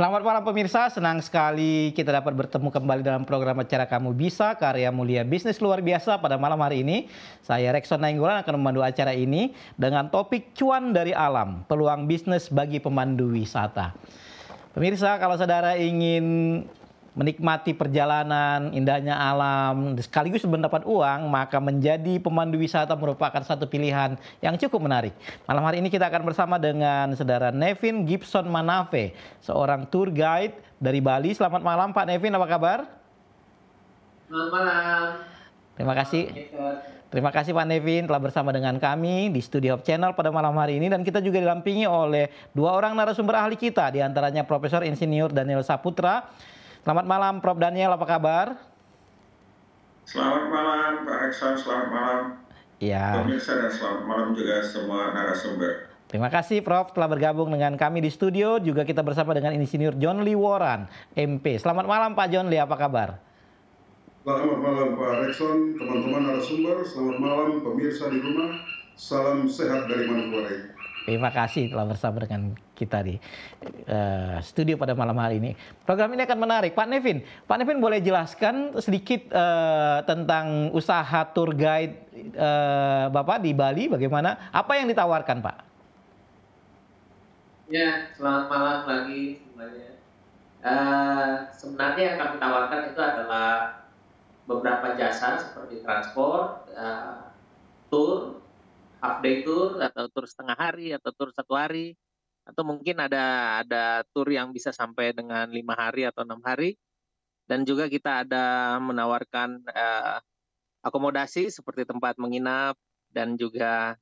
Selamat malam pemirsa, senang sekali kita dapat bertemu kembali dalam program acara Kamu Bisa, karya mulia bisnis luar biasa pada malam hari ini. Saya Rekson Nainggolan akan memandu acara ini dengan topik cuan dari alam, peluang bisnis bagi pemandu wisata. Pemirsa, kalau saudara ingin menikmati perjalanan, indahnya alam, sekaligus mendapat uang, maka menjadi pemandu wisata merupakan satu pilihan yang cukup menarik. Malam hari ini kita akan bersama dengan saudara Nevin Gibson Manave, seorang tour guide dari Bali. Selamat malam Pak Nevin, apa kabar? Selamat malam. Terima kasih. Terima kasih Pak Nevin telah bersama dengan kami di Studio Hub Channel pada malam hari ini, dan kita juga didampingi oleh dua orang narasumber ahli kita, diantaranya Profesor Insinyur Daniel Saputra. Selamat malam Prof. Daniel, apa kabar? Selamat malam Pak Rekson, selamat malam Ya. pemirsa, dan selamat malam juga semua narasumber. Terima kasih Prof. telah bergabung dengan kami di studio. Juga kita bersama dengan Insinyur John Lee Warren, MP. Selamat malam Pak John Lee, apa kabar? Selamat malam Pak Rekson, teman-teman narasumber. Selamat malam pemirsa di rumah. Salam sehat dari Manokwari. Terima kasih telah bersama dengan kita di studio pada malam hari ini. Program ini akan menarik. Pak Nevin boleh jelaskan sedikit tentang usaha tour guide Bapak di Bali, bagaimana? Apa yang ditawarkan Pak? Ya, selamat malam lagi semuanya. Sebenarnya yang kami tawarkan itu adalah beberapa jasa seperti transport, tour, half day tour, atau tour setengah hari, atau tour 1 hari, atau mungkin ada tour yang bisa sampai dengan 5 hari atau 6 hari. Dan juga kita ada menawarkan akomodasi seperti tempat menginap, dan juga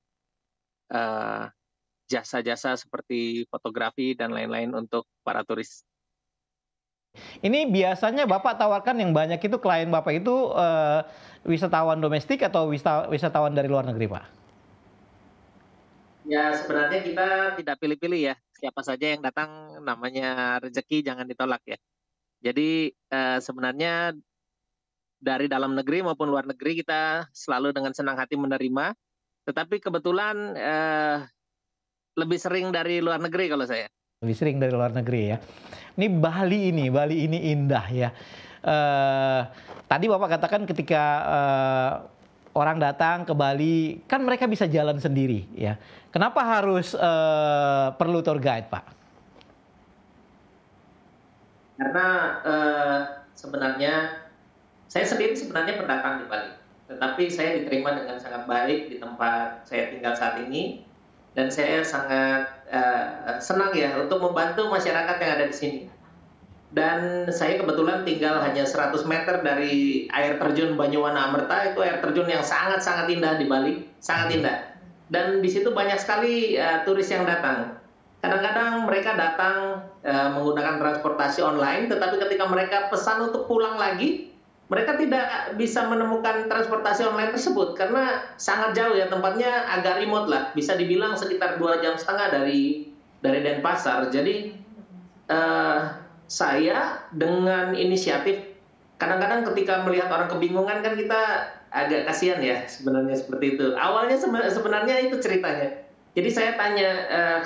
jasa-jasa seperti fotografi dan lain-lain untuk para turis. Ini biasanya Bapak tawarkan yang banyak itu, klien Bapak itu wisatawan domestik atau wisatawan dari luar negeri Pak? Ya, sebenarnya kita tidak pilih-pilih ya. Siapa saja yang datang, namanya rezeki, jangan ditolak ya. Jadi sebenarnya dari dalam negeri maupun luar negeri kita selalu dengan senang hati menerima. Tetapi kebetulan lebih sering dari luar negeri kalau saya. Lebih sering dari luar negeri ya. Ini Bali ini indah ya. Tadi Bapak katakan ketika orang datang ke Bali, kan mereka bisa jalan sendiri ya. Kenapa harus perlu tour guide Pak? Karena sebenarnya saya sendiri sebenarnya pendatang di Bali, tetapi saya diterima dengan sangat baik di tempat saya tinggal saat ini, dan saya sangat senang ya untuk membantu masyarakat yang ada di sini. Dan saya kebetulan tinggal hanya 100 meter dari air terjun Banyuwana Amerta. Itu air terjun yang sangat-sangat indah di Bali, sangat indah. Dan di situ banyak sekali turis yang datang. Kadang-kadang mereka datang menggunakan transportasi online, tetapi ketika mereka pesan untuk pulang lagi, mereka tidak bisa menemukan transportasi online tersebut karena sangat jauh ya, tempatnya agak remote lah, bisa dibilang sekitar 2,5 jam dari Denpasar. Jadi saya dengan inisiatif, kadang-kadang ketika melihat orang kebingungan kan kita agak kasihan ya sebenarnya, seperti itu. Awalnya sebenarnya itu ceritanya. Jadi saya tanya,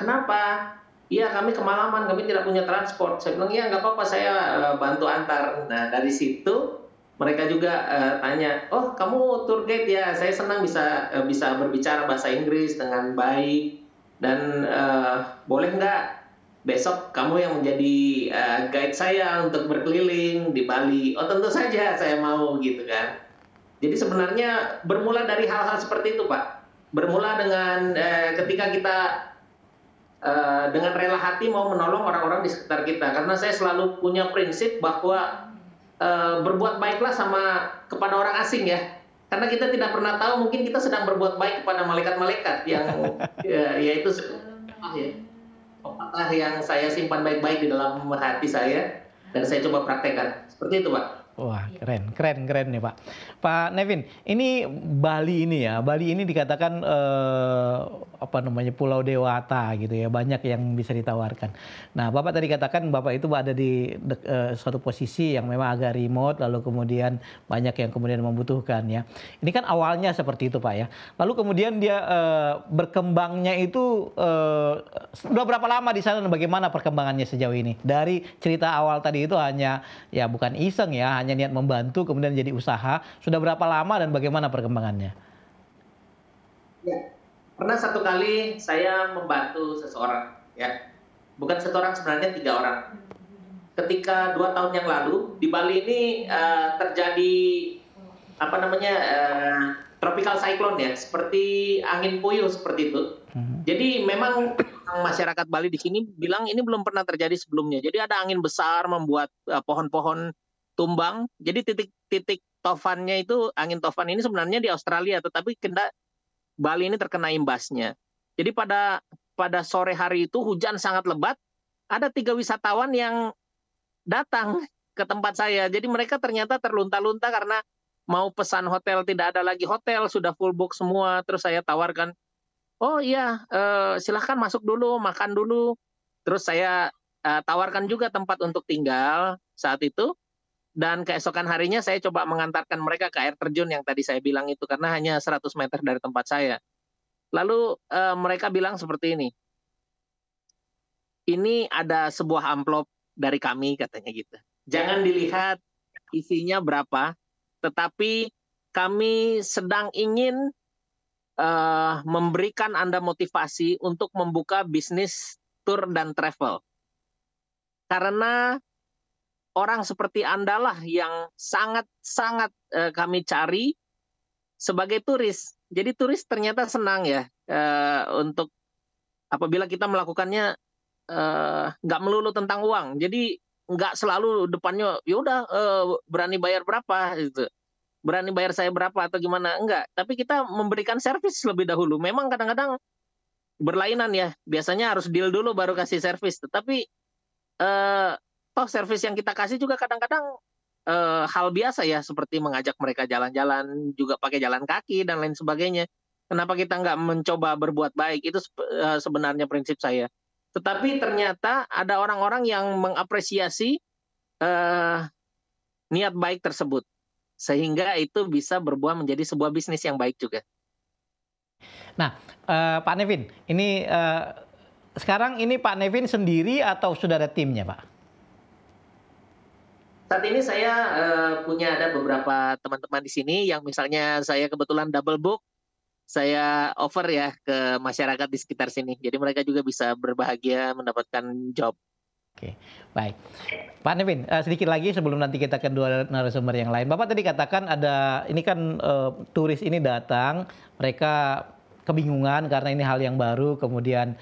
kenapa? Iya, kami kemalaman, kami tidak punya transport. Saya bilang, iya nggak apa-apa, saya bantu antar. Nah dari situ mereka juga tanya, oh kamu tour guide ya, saya senang bisa berbicara bahasa Inggris dengan baik, dan boleh nggak besok kamu yang menjadi guide saya untuk berkeliling di Bali? Oh tentu saja saya mau, gitu kan. Jadi sebenarnya bermula dari hal-hal seperti itu Pak. Bermula dengan ketika kita dengan rela hati mau menolong orang-orang di sekitar kita. Karena saya selalu punya prinsip bahwa berbuat baiklah kepada orang asing ya. Karena kita tidak pernah tahu, mungkin kita sedang berbuat baik kepada malaikat-malaikat yang yaitu pepatah yang saya simpan baik-baik di dalam hati saya, dan saya coba praktekkan. Seperti itu Pak. Wah, keren nih Pak. Pak Nevin, ini Bali ini ya, Bali ini dikatakan apa namanya Pulau Dewata gitu ya, banyak yang bisa ditawarkan. Nah, Bapak tadi katakan Bapak itu ada di suatu posisi yang memang agak remote, lalu kemudian banyak yang kemudian membutuhkan ya. Ini kan awalnya seperti itu Pak ya. Lalu kemudian dia berkembangnya itu sudah berapa lama di sana dan bagaimana perkembangannya sejauh ini? Dari cerita awal tadi itu hanya ya bukan iseng ya, hanya niat membantu kemudian jadi usaha. Sudah berapa lama dan bagaimana perkembangannya? Ya, pernah satu kali saya membantu seseorang, ya, bukan seseorang sebenarnya 3 orang. Ketika 2 tahun yang lalu di Bali ini terjadi apa namanya tropical cyclone ya, seperti angin puyuh seperti itu. Jadi memang masyarakat Bali di sini bilang ini belum pernah terjadi sebelumnya. Jadi ada angin besar membuat pohon-pohon tumbang. Jadi titik tofannya itu angin tofan ini sebenarnya di Australia, tetapi Bali ini terkena imbasnya. Jadi pada sore hari itu hujan sangat lebat. Ada 3 wisatawan yang datang ke tempat saya. Jadi mereka ternyata terlunta-lunta karena mau pesan hotel, tidak ada lagi hotel, sudah full book semua. Terus saya tawarkan, oh iya, silahkan masuk dulu, makan dulu. Terus saya tawarkan juga tempat untuk tinggal saat itu. Dan keesokan harinya saya coba mengantarkan mereka ke air terjun yang tadi saya bilang itu, karena hanya 100 meter dari tempat saya. Lalu mereka bilang seperti ini ada sebuah amplop dari kami, katanya gitu. Jangan dilihat isinya berapa, tetapi kami sedang ingin memberikan Anda motivasi untuk membuka bisnis tour dan travel. Karena orang seperti Anda lah yang sangat-sangat kami cari sebagai turis. Jadi turis ternyata senang ya untuk apabila kita melakukannya nggak melulu tentang uang. Jadi nggak selalu depannya yaudah berani bayar berapa gitu. Berani bayar saya berapa atau gimana, enggak. Tapi kita memberikan servis lebih dahulu. Memang kadang-kadang berlainan ya. Biasanya harus deal dulu baru kasih servis. Tetapi toh servis yang kita kasih juga kadang-kadang hal biasa ya, seperti mengajak mereka jalan-jalan, juga pakai jalan kaki dan lain sebagainya. Kenapa kita nggak mencoba berbuat baik? Itu sebenarnya prinsip saya. Tetapi ternyata ada orang-orang yang mengapresiasi niat baik tersebut. Sehingga itu bisa berbuah menjadi sebuah bisnis yang baik juga. Nah, Pak Nevin, ini sekarang ini Pak Nevin sendiri atau sudah ada timnya, Pak? Saat ini saya punya ada beberapa teman-teman di sini yang misalnya saya kebetulan double book, saya offer ya ke masyarakat di sekitar sini. Jadi mereka juga bisa berbahagia mendapatkan job. Oke, baik. Pak Nevin, sedikit lagi sebelum nanti kita ke dua narasumber yang lain. Bapak tadi katakan ada, ini kan turis ini datang, mereka kebingungan karena ini hal yang baru, kemudian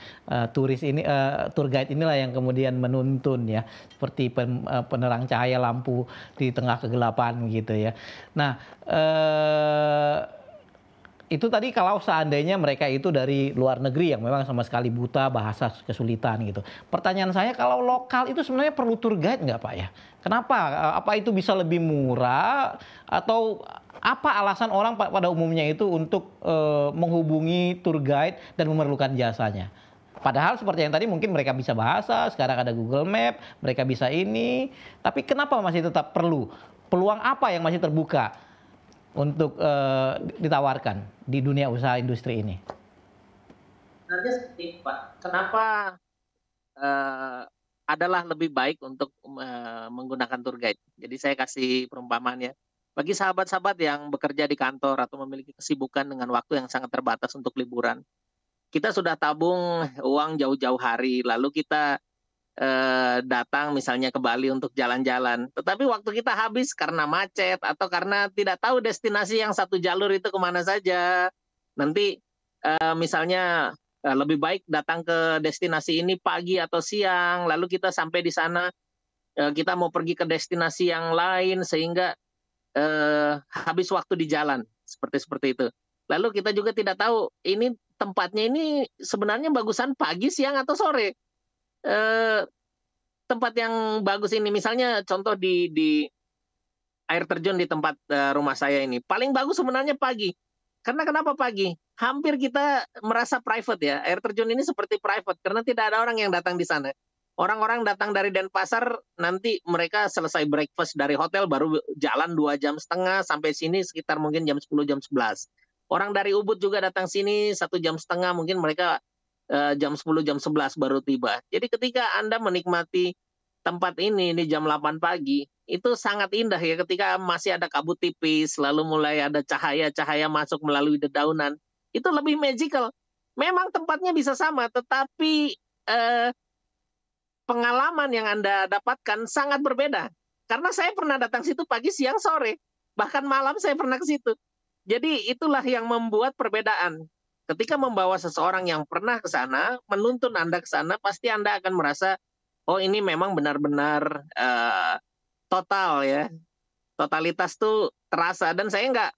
turis ini, tour guide inilah yang kemudian menuntun ya, seperti penerang cahaya lampu di tengah kegelapan gitu ya. Nah, itu tadi kalau seandainya mereka itu dari luar negeri yang memang sama sekali buta, bahasa kesulitan gitu. Pertanyaan saya, kalau lokal itu sebenarnya perlu tour guide nggak Pak ya? Kenapa? Apa itu bisa lebih murah atau apa alasan orang pada umumnya itu untuk menghubungi tour guide dan memerlukan jasanya? Padahal seperti yang tadi mungkin mereka bisa bahasa, sekarang ada Google Map, mereka bisa ini. Tapi kenapa masih tetap perlu? Peluang apa yang masih terbuka untuk ditawarkan di dunia usaha industri ini? Sebenarnya seperti itu, Pak. Kenapa adalah lebih baik untuk menggunakan tour guide? Jadi saya kasih perumpamaan ya. Bagi sahabat-sahabat yang bekerja di kantor atau memiliki kesibukan dengan waktu yang sangat terbatas untuk liburan, kita sudah tabung uang jauh-jauh hari, lalu kita datang misalnya ke Bali untuk jalan-jalan. Tetapi waktu kita habis karena macet atau karena tidak tahu destinasi yang satu jalur itu kemana saja. Nanti misalnya lebih baik datang ke destinasi ini pagi atau siang, lalu kita sampai di sana, kita mau pergi ke destinasi yang lain sehingga habis waktu di jalan, seperti itu. Lalu kita juga tidak tahu ini tempatnya ini sebenarnya bagusan pagi, siang atau sore. Tempat yang bagus ini misalnya contoh di air terjun di tempat rumah saya ini. Paling bagus sebenarnya pagi. Karena kenapa pagi? Hampir kita merasa private ya. Air terjun ini seperti private karena tidak ada orang yang datang di sana. Orang-orang datang dari Denpasar, nanti mereka selesai breakfast dari hotel, baru jalan 2,5 jam sampai sini sekitar mungkin jam 10, jam 11. Orang dari Ubud juga datang sini 1,5 jam, mungkin mereka jam 10, jam 11 baru tiba. Jadi ketika Anda menikmati tempat ini jam 8 pagi, itu sangat indah ya ketika masih ada kabut tipis, lalu mulai ada cahaya-cahaya masuk melalui dedaunan. Itu lebih magical. Memang tempatnya bisa sama, tetapi pengalaman yang Anda dapatkan sangat berbeda. Karena saya pernah datang situ pagi, siang, sore. Bahkan malam saya pernah ke situ. Jadi itulah yang membuat perbedaan. Ketika membawa seseorang yang pernah ke sana, menuntun Anda ke sana, pasti Anda akan merasa, oh ini memang benar-benar total ya. Totalitas tuh terasa. Dan saya nggak,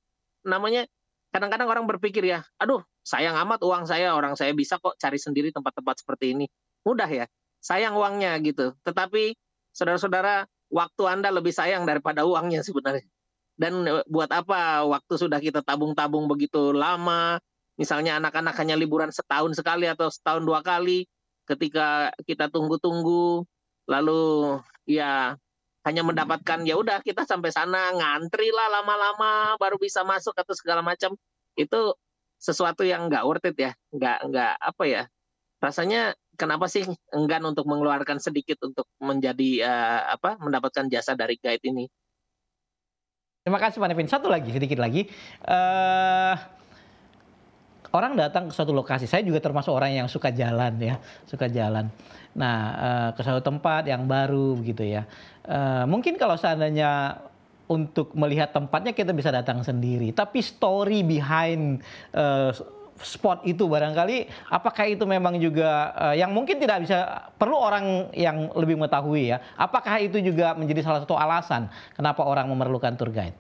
namanya, kadang-kadang orang berpikir ya, aduh sayang amat uang saya, orang saya bisa kok cari sendiri tempat-tempat seperti ini. Mudah ya. Sayang uangnya gitu. Tetapi saudara-saudara, waktu Anda lebih sayang daripada uangnya sebenarnya. Dan buat apa waktu sudah kita tabung-tabung begitu lama, misalnya anak-anak hanya liburan setahun sekali atau setahun 2 kali, ketika kita tunggu-tunggu, lalu ya hanya mendapatkan ya udah kita sampai sana ngantri lah lama-lama baru bisa masuk atau segala macam, itu sesuatu yang nggak worth it ya, nggak apa ya, rasanya kenapa sih enggan untuk mengeluarkan sedikit untuk menjadi mendapatkan jasa dari guide ini. Terima kasih Pak Nevin. Satu lagi, sedikit lagi. Orang datang ke suatu lokasi, saya juga termasuk orang yang suka jalan ya, suka jalan. Nah, ke suatu tempat yang baru begitu ya. Mungkin kalau seandainya untuk melihat tempatnya kita bisa datang sendiri, tapi story behind spot itu barangkali, apakah itu memang juga yang mungkin tidak bisa, perlu orang yang lebih mengetahui ya, apakah itu juga menjadi salah satu alasan kenapa orang memerlukan tour guide?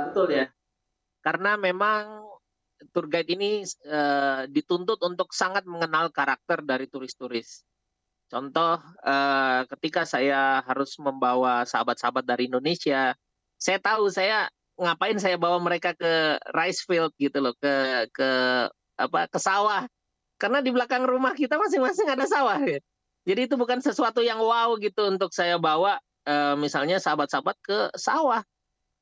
Betul ya, karena memang tour guide ini dituntut untuk sangat mengenal karakter dari turis-turis. Contoh, ketika saya harus membawa sahabat-sahabat dari Indonesia, saya tahu ngapain saya bawa mereka ke rice field gitu loh, ke sawah. Karena di belakang rumah kita masing-masing ada sawah ya. Jadi itu bukan sesuatu yang wow gitu untuk saya bawa misalnya sahabat-sahabat ke sawah.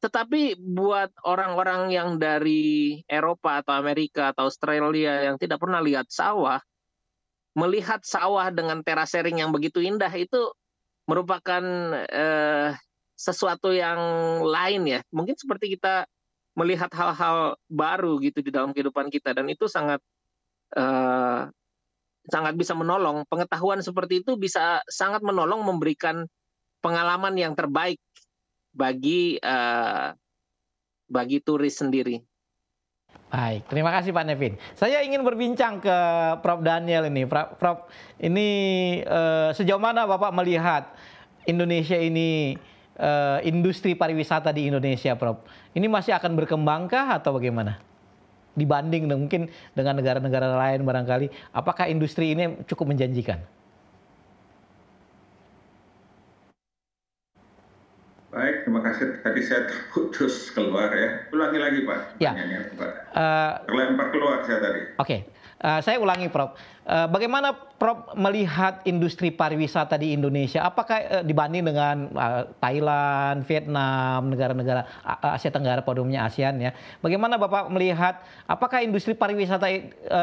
Tetapi buat orang-orang yang dari Eropa atau Amerika atau Australia yang tidak pernah lihat sawah, melihat sawah dengan terasering yang begitu indah itu merupakan sesuatu yang lain ya. Mungkin seperti kita melihat hal-hal baru gitu di dalam kehidupan kita, dan itu sangat bisa menolong. Pengetahuan seperti itu bisa sangat menolong memberikan pengalaman yang terbaik bagi turis sendiri. Baik, terima kasih Pak Nevin. Saya ingin berbincang ke Prof. Daniel ini. Prof, ini sejauh mana Bapak melihat Indonesia ini, industri pariwisata di Indonesia, Prof? Ini masih akan berkembangkah atau bagaimana? Dibanding mungkin dengan negara-negara lain barangkali, apakah industri ini cukup menjanjikan? Baik, terima kasih. Tadi saya terputus keluar ya. Ulangi lagi Pak. Ya. Terlempar keluar saya tadi. Oke. Saya ulangi Prof. Bagaimana Prof melihat industri pariwisata di Indonesia? Apakah dibanding dengan Thailand, Vietnam, negara-negara Asia Tenggara pada umumnya ASEAN ya? Bagaimana Bapak melihat apakah industri pariwisata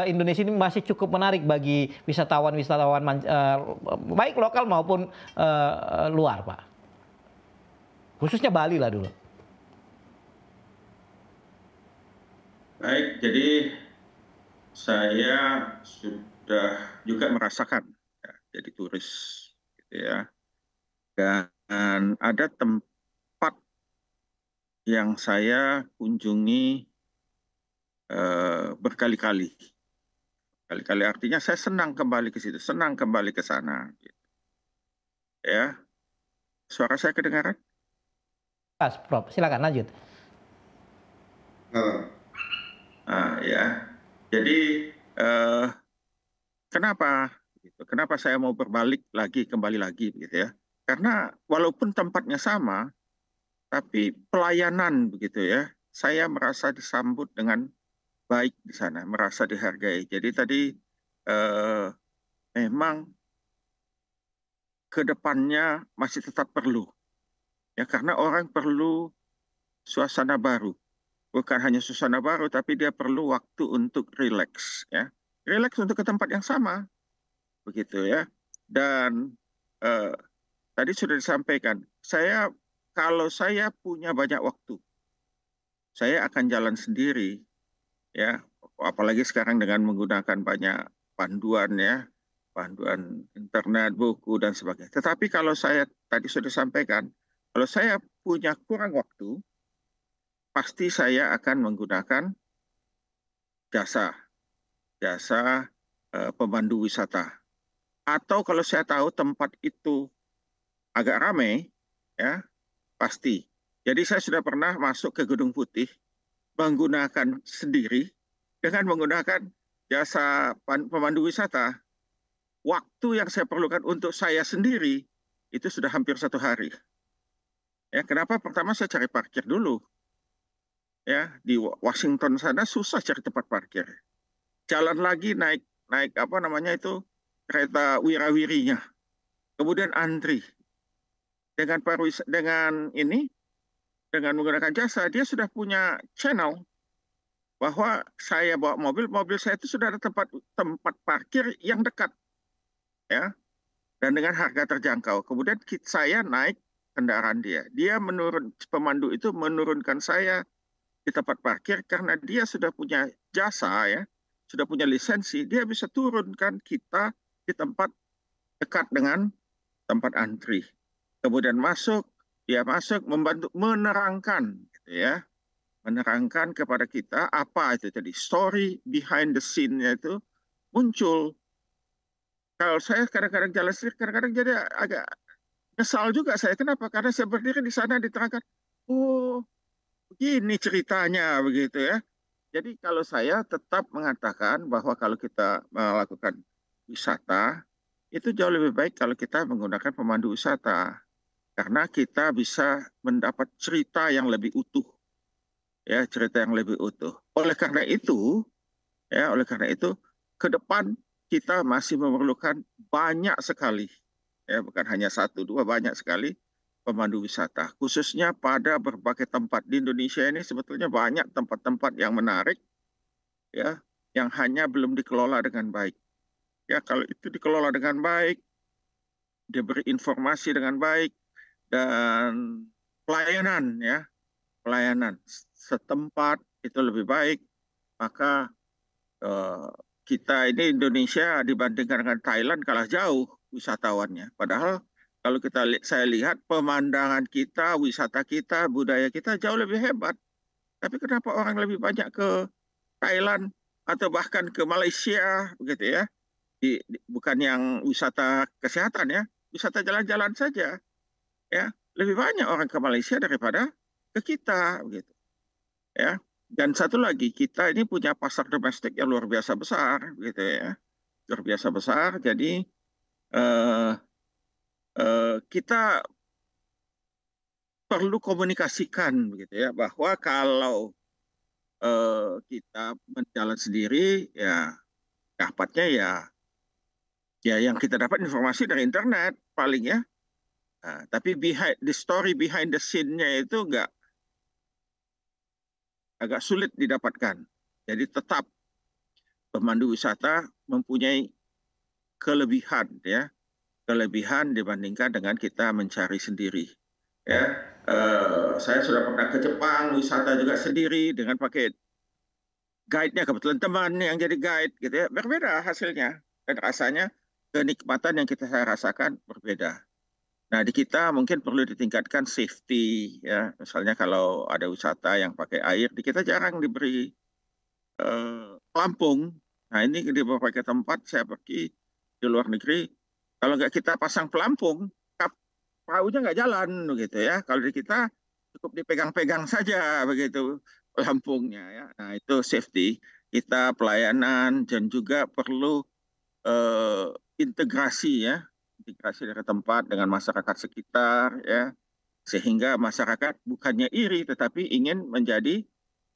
Indonesia ini masih cukup menarik bagi wisatawan-wisatawan baik lokal maupun luar, Pak? Khususnya Bali lah dulu. Baik, jadi saya sudah juga merasakan ya, jadi turis gitu ya, dan ada tempat yang saya kunjungi berkali-kali. Kali-kali artinya saya senang kembali ke situ, senang kembali ke sana. Gitu. Ya, suara saya kedengaran? Pas, Prof, silakan lanjut. Ya, jadi kenapa? Kenapa saya mau kembali lagi, gitu ya? Karena walaupun tempatnya sama, tapi pelayanan begitu ya, saya merasa disambut dengan baik di sana, merasa dihargai. Jadi tadi memang ke depannya masih tetap perlu, ya karena orang perlu suasana baru. Bukan hanya suasana baru, tapi dia perlu waktu untuk rileks, ya. Rileks untuk ke tempat yang sama, begitu ya. Dan tadi sudah disampaikan, kalau saya punya banyak waktu, saya akan jalan sendiri, ya. Apalagi sekarang dengan menggunakan banyak panduan, ya, panduan internet, buku dan sebagainya. Tetapi kalau saya tadi sudah sampaikan, kalau saya punya kurang waktu, pasti saya akan menggunakan jasa pemandu wisata. Atau kalau saya tahu tempat itu agak ramai, ya pasti. Jadi saya sudah pernah masuk ke Gunung Putih menggunakan sendiri dengan menggunakan jasa pemandu wisata. Waktu yang saya perlukan untuk saya sendiri itu sudah hampir 1 hari. Ya, kenapa? Pertama saya cari parkir dulu. Ya, di Washington sana susah cari tempat parkir. Jalan lagi naik apa namanya itu kereta wirawirinya. Kemudian antri. Dengan menggunakan jasa, dia sudah punya channel bahwa saya bawa mobil saya itu sudah ada tempat parkir yang dekat, ya, dan dengan harga terjangkau. Kemudian saya naik kendaraan dia pemandu itu menurunkan saya di tempat parkir karena dia sudah punya jasa, ya, sudah punya lisensi, dia bisa turunkan kita di tempat dekat dengan tempat antri. Kemudian dia masuk membantu menerangkan, gitu ya, menerangkan kepada kita apa itu tadi story behind the scene-nya itu muncul. Kalau saya kadang-kadang jalan sendiri, kadang-kadang jadi agak nyesal juga saya. Kenapa? Karena saya berdiri di sana diterangkan, oh begini ceritanya, begitu ya. Jadi kalau saya tetap mengatakan bahwa kalau kita melakukan wisata, itu jauh lebih baik kalau kita menggunakan pemandu wisata. Karena kita bisa mendapat cerita yang lebih utuh. Ya, cerita yang lebih utuh. Oleh karena itu, ke depan kita masih memerlukan banyak sekali, ya bukan hanya 1, 2, banyak sekali pemandu wisata. Khususnya pada berbagai tempat di Indonesia ini sebetulnya banyak tempat-tempat yang menarik, ya, yang hanya belum dikelola dengan baik. Ya, kalau itu dikelola dengan baik, diberi informasi dengan baik, dan pelayanan setempat itu lebih baik, maka kita ini Indonesia dibandingkan dengan Thailand kalah jauh wisatawannya. Padahal kalau saya lihat pemandangan kita, wisata kita, budaya kita jauh lebih hebat. Tapi kenapa orang lebih banyak ke Thailand atau bahkan ke Malaysia, begitu ya? Bukan yang wisata kesehatan, ya, wisata jalan-jalan saja. Ya, lebih banyak orang ke Malaysia daripada ke kita, begitu. Ya, dan satu lagi, kita ini punya pasar domestik yang luar biasa besar, gitu ya, luar biasa besar. Jadi kita perlu komunikasikan, begitu ya, bahwa kalau kita berjalan sendiri, ya dapatnya ya yang kita dapat informasi dari internet paling, ya. Nah, tapi the story behind the scene-nya itu agak sulit didapatkan. Jadi tetap pemandu wisata mempunyai kelebihan, ya, kelebihan dibandingkan dengan kita mencari sendiri. Ya, saya sudah pernah ke Jepang wisata juga sendiri dengan pakai guide-nya, kebetulan teman yang jadi guide, gitu ya, berbeda hasilnya dan rasanya kenikmatan yang saya rasakan berbeda. Nah, di kita mungkin perlu ditingkatkan safety, ya. Misalnya kalau ada wisata yang pakai air, di kita jarang diberi pelampung. Nah, ini di beberapa tempat saya pergi di luar negeri, kalau nggak kita pasang pelampung, perahunya nggak jalan, begitu ya. Kalau di kita cukup dipegang-pegang saja, begitu pelampungnya, ya. Nah, itu safety. Kita pelayanan dan juga perlu integrasi, ya. terintegrasi dari tempat dengan masyarakat sekitar, ya, sehingga masyarakat bukannya iri tetapi ingin menjadi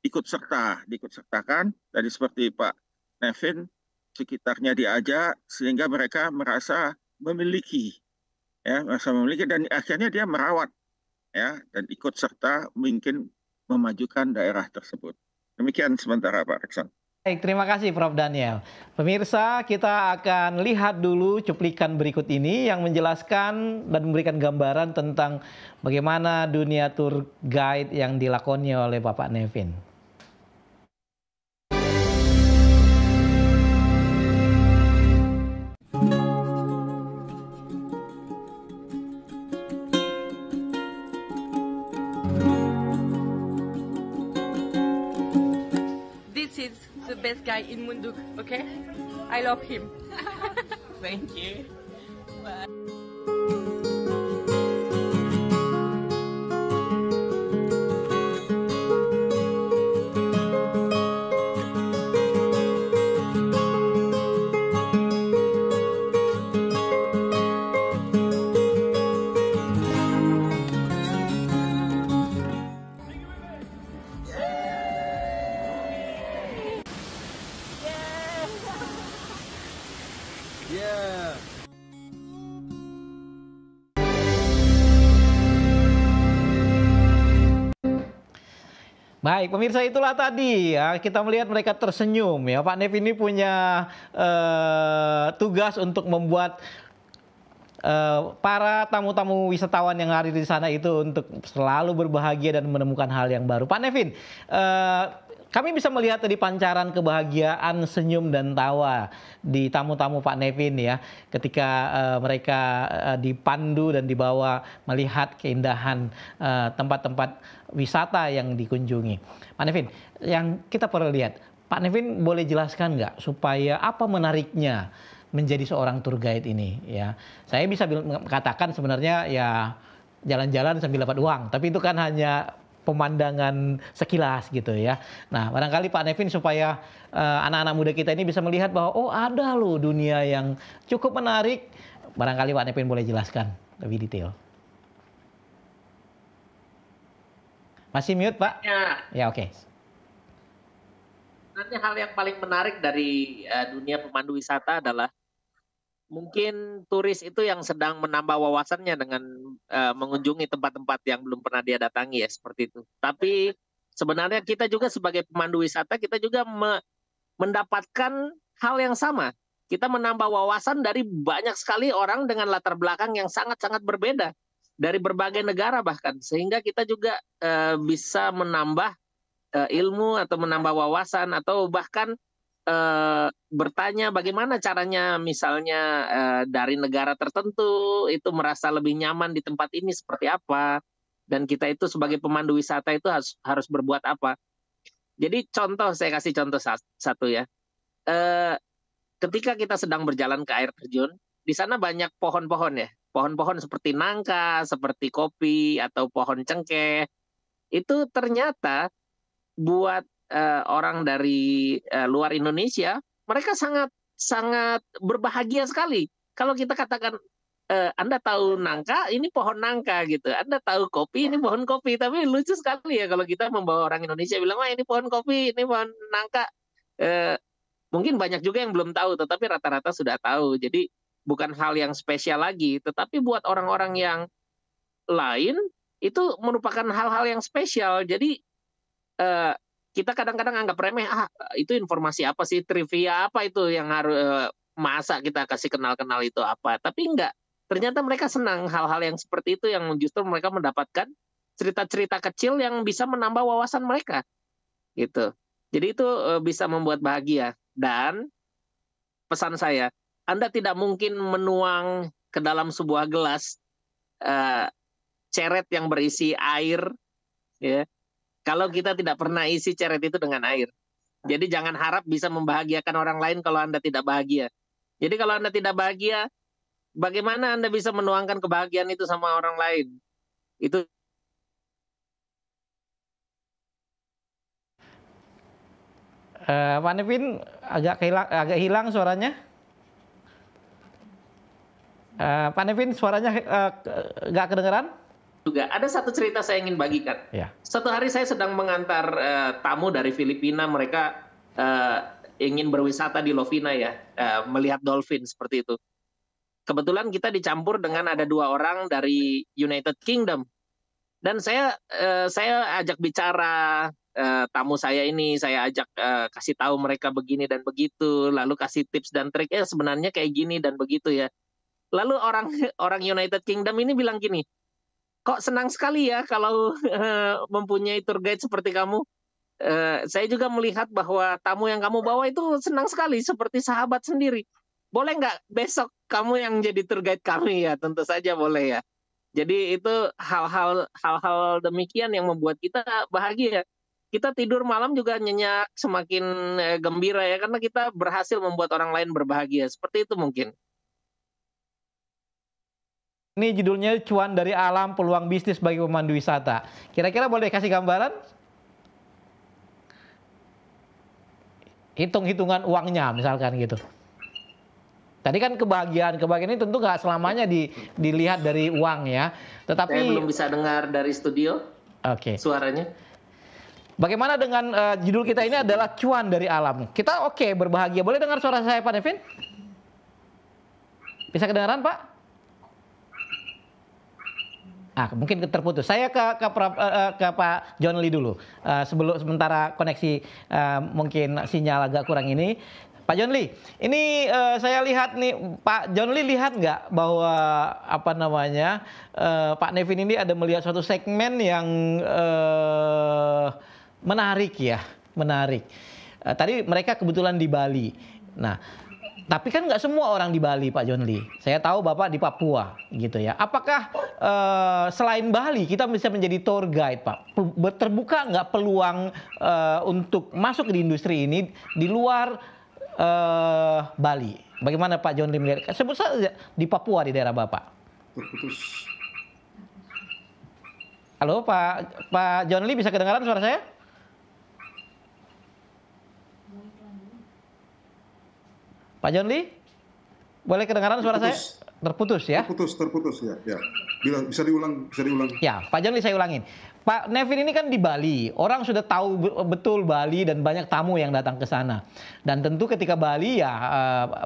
ikut serta, diikut sertakan. Tadi seperti Pak Nevin, sekitarnya diajak sehingga mereka merasa memiliki, ya, merasa memiliki dan akhirnya dia merawat, ya, dan ikut serta mungkin memajukan daerah tersebut. Demikian sementara Pak Rekson. Baik, terima kasih Prof. Daniel. Pemirsa, kita akan lihat dulu cuplikan berikut ini yang menjelaskan dan memberikan gambaran tentang bagaimana dunia tour guide yang dilakoni oleh Bapak Nevin. This is the best guy in Munduk, okay? I love him. Thank you. Baik, pemirsa, itulah tadi ya, kita melihat mereka tersenyum ya. Pak Nev ini punya tugas untuk membuat para tamu-tamu wisatawan yang hadir di sana itu untuk selalu berbahagia dan menemukan hal yang baru. Pak Nevin, kami bisa melihat tadi pancaran kebahagiaan, senyum dan tawa di tamu-tamu Pak Nevin ya, ketika mereka dipandu dan dibawa melihat keindahan tempat-tempat wisata yang dikunjungi. Pak Nevin, yang kita perlu lihat, Pak Nevin boleh jelaskan nggak supaya apa menariknya menjadi seorang tour guide ini ya? Saya bisa katakan sebenarnya ya jalan-jalan sambil dapat uang, tapi itu kan hanya pemandangan sekilas gitu ya. Nah, barangkali Pak Nevin supaya anak-anak muda kita ini bisa melihat bahwa oh ada loh dunia yang cukup menarik. Barangkali Pak Nevin boleh jelaskan lebih detail. Masih mute, Pak? Ya, oke. Sebenarnya hal yang paling menarik dari dunia pemandu wisata adalah mungkin turis itu yang sedang menambah wawasannya dengan mengunjungi tempat-tempat yang belum pernah dia datangi ya, seperti itu. Tapi sebenarnya kita juga sebagai pemandu wisata, kita juga mendapatkan hal yang sama. Kita menambah wawasan dari banyak sekali orang dengan latar belakang yang sangat-sangat berbeda. Dari berbagai negara bahkan. Sehingga kita juga bisa menambah ilmu atau menambah wawasan atau bahkan bertanya bagaimana caranya misalnya dari negara tertentu itu merasa lebih nyaman di tempat ini seperti apa, dan kita itu sebagai pemandu wisata itu harus berbuat apa. Jadi contoh, saya kasih contoh satu ya, ketika kita sedang berjalan ke air terjun, di sana banyak pohon-pohon ya, pohon-pohon seperti nangka, seperti kopi atau pohon cengkeh. Itu ternyata buat orang dari luar Indonesia, mereka sangat berbahagia sekali. Kalau kita katakan, Anda tahu nangka, ini pohon nangka gitu. Anda tahu kopi, ini pohon kopi. Tapi lucu sekali ya kalau kita membawa orang Indonesia bilang, wah ini pohon kopi, ini pohon nangka. Mungkin banyak juga yang belum tahu, tetapi rata-rata sudah tahu. Jadi bukan hal yang spesial lagi, tetapi buat orang-orang yang lain itu merupakan hal-hal yang spesial. Jadi kita kadang-kadang anggap remeh, itu informasi apa sih, trivia apa itu yang harus masa kita kasih kenal-kenal itu apa. Tapi enggak, ternyata mereka senang hal-hal yang seperti itu, yang justru mereka mendapatkan cerita-cerita kecil yang bisa menambah wawasan mereka gitu. Jadi itu bisa membuat bahagia. Dan pesan saya, Anda tidak mungkin menuang ke dalam sebuah gelas ceret yang berisi air ya, kalau kita tidak pernah isi ceret itu dengan air. Jadi jangan harap bisa membahagiakan orang lain kalau Anda tidak bahagia. Jadi kalau Anda tidak bahagia, bagaimana Anda bisa menuangkan kebahagiaan itu sama orang lain? Itu Pak Nevin agak hilang suaranya. Pak Nevin, suaranya nggak kedengeran? Juga ada satu cerita saya ingin bagikan. Ya. Satu hari saya sedang mengantar tamu dari Filipina, mereka ingin berwisata di Lovina ya, melihat dolphin seperti itu. Kebetulan kita dicampur dengan ada 2 orang dari United Kingdom, dan saya ajak bicara tamu saya ini, saya ajak kasih tahu mereka begini dan begitu, lalu kasih tips dan trik, sebenarnya kayak gini dan begitu ya. Lalu orang United Kingdom ini bilang gini, kok senang sekali ya kalau mempunyai tour guide seperti kamu. Saya juga melihat bahwa tamu yang kamu bawa itu senang sekali, seperti sahabat sendiri. Boleh nggak besok kamu yang jadi tour guide kami ya? Tentu saja boleh ya. Jadi itu hal-hal demikian yang membuat kita bahagia. Kita tidur malam juga nyenyak, semakin gembira ya, karena kita berhasil membuat orang lain berbahagia. Seperti itu mungkin. Ini judulnya Cuan dari Alam, Peluang Bisnis bagi Pemandu Wisata. Kira-kira boleh kasih gambaran? Hitung-hitungan uangnya misalkan gitu. Tadi kan kebahagiaan ini tentu nggak selamanya dilihat dari uang ya. Tetapi saya belum bisa dengar dari studio. Oke. Suaranya. Bagaimana dengan judul kita ini adalah Cuan dari Alam. Kita berbahagia. Boleh dengar suara saya Pak Nevin? Bisa kedengaran Pak? Mungkin terputus. Saya ke Pak John Lee dulu. Sementara koneksi mungkin sinyal agak kurang ini. Pak John Lee, ini saya lihat nih, Pak John Lee lihat nggak bahwa Pak Nevin ini ada melihat suatu segmen yang menarik ya, menarik. Tadi mereka kebetulan di Bali. Nah, tapi kan nggak semua orang di Bali, Pak John Lee. Saya tahu Bapak di Papua, gitu ya. Apakah selain Bali kita bisa menjadi tour guide, Pak? Terbuka nggak peluang untuk masuk di industri ini di luar Bali? Bagaimana Pak John Lee melihat? Sebut saja di Papua, di daerah Bapak. Terputus. Halo Pak John Lee, bisa kedengaran suara saya? Pak John Lee, boleh kedengaran suara saya? Terputus ya? Terputus ya. Bisa diulang. Ya, Pak John Lee saya ulangin. Pak Nevin ini kan di Bali, orang sudah tahu betul Bali dan banyak tamu yang datang ke sana. Dan tentu ketika Bali ya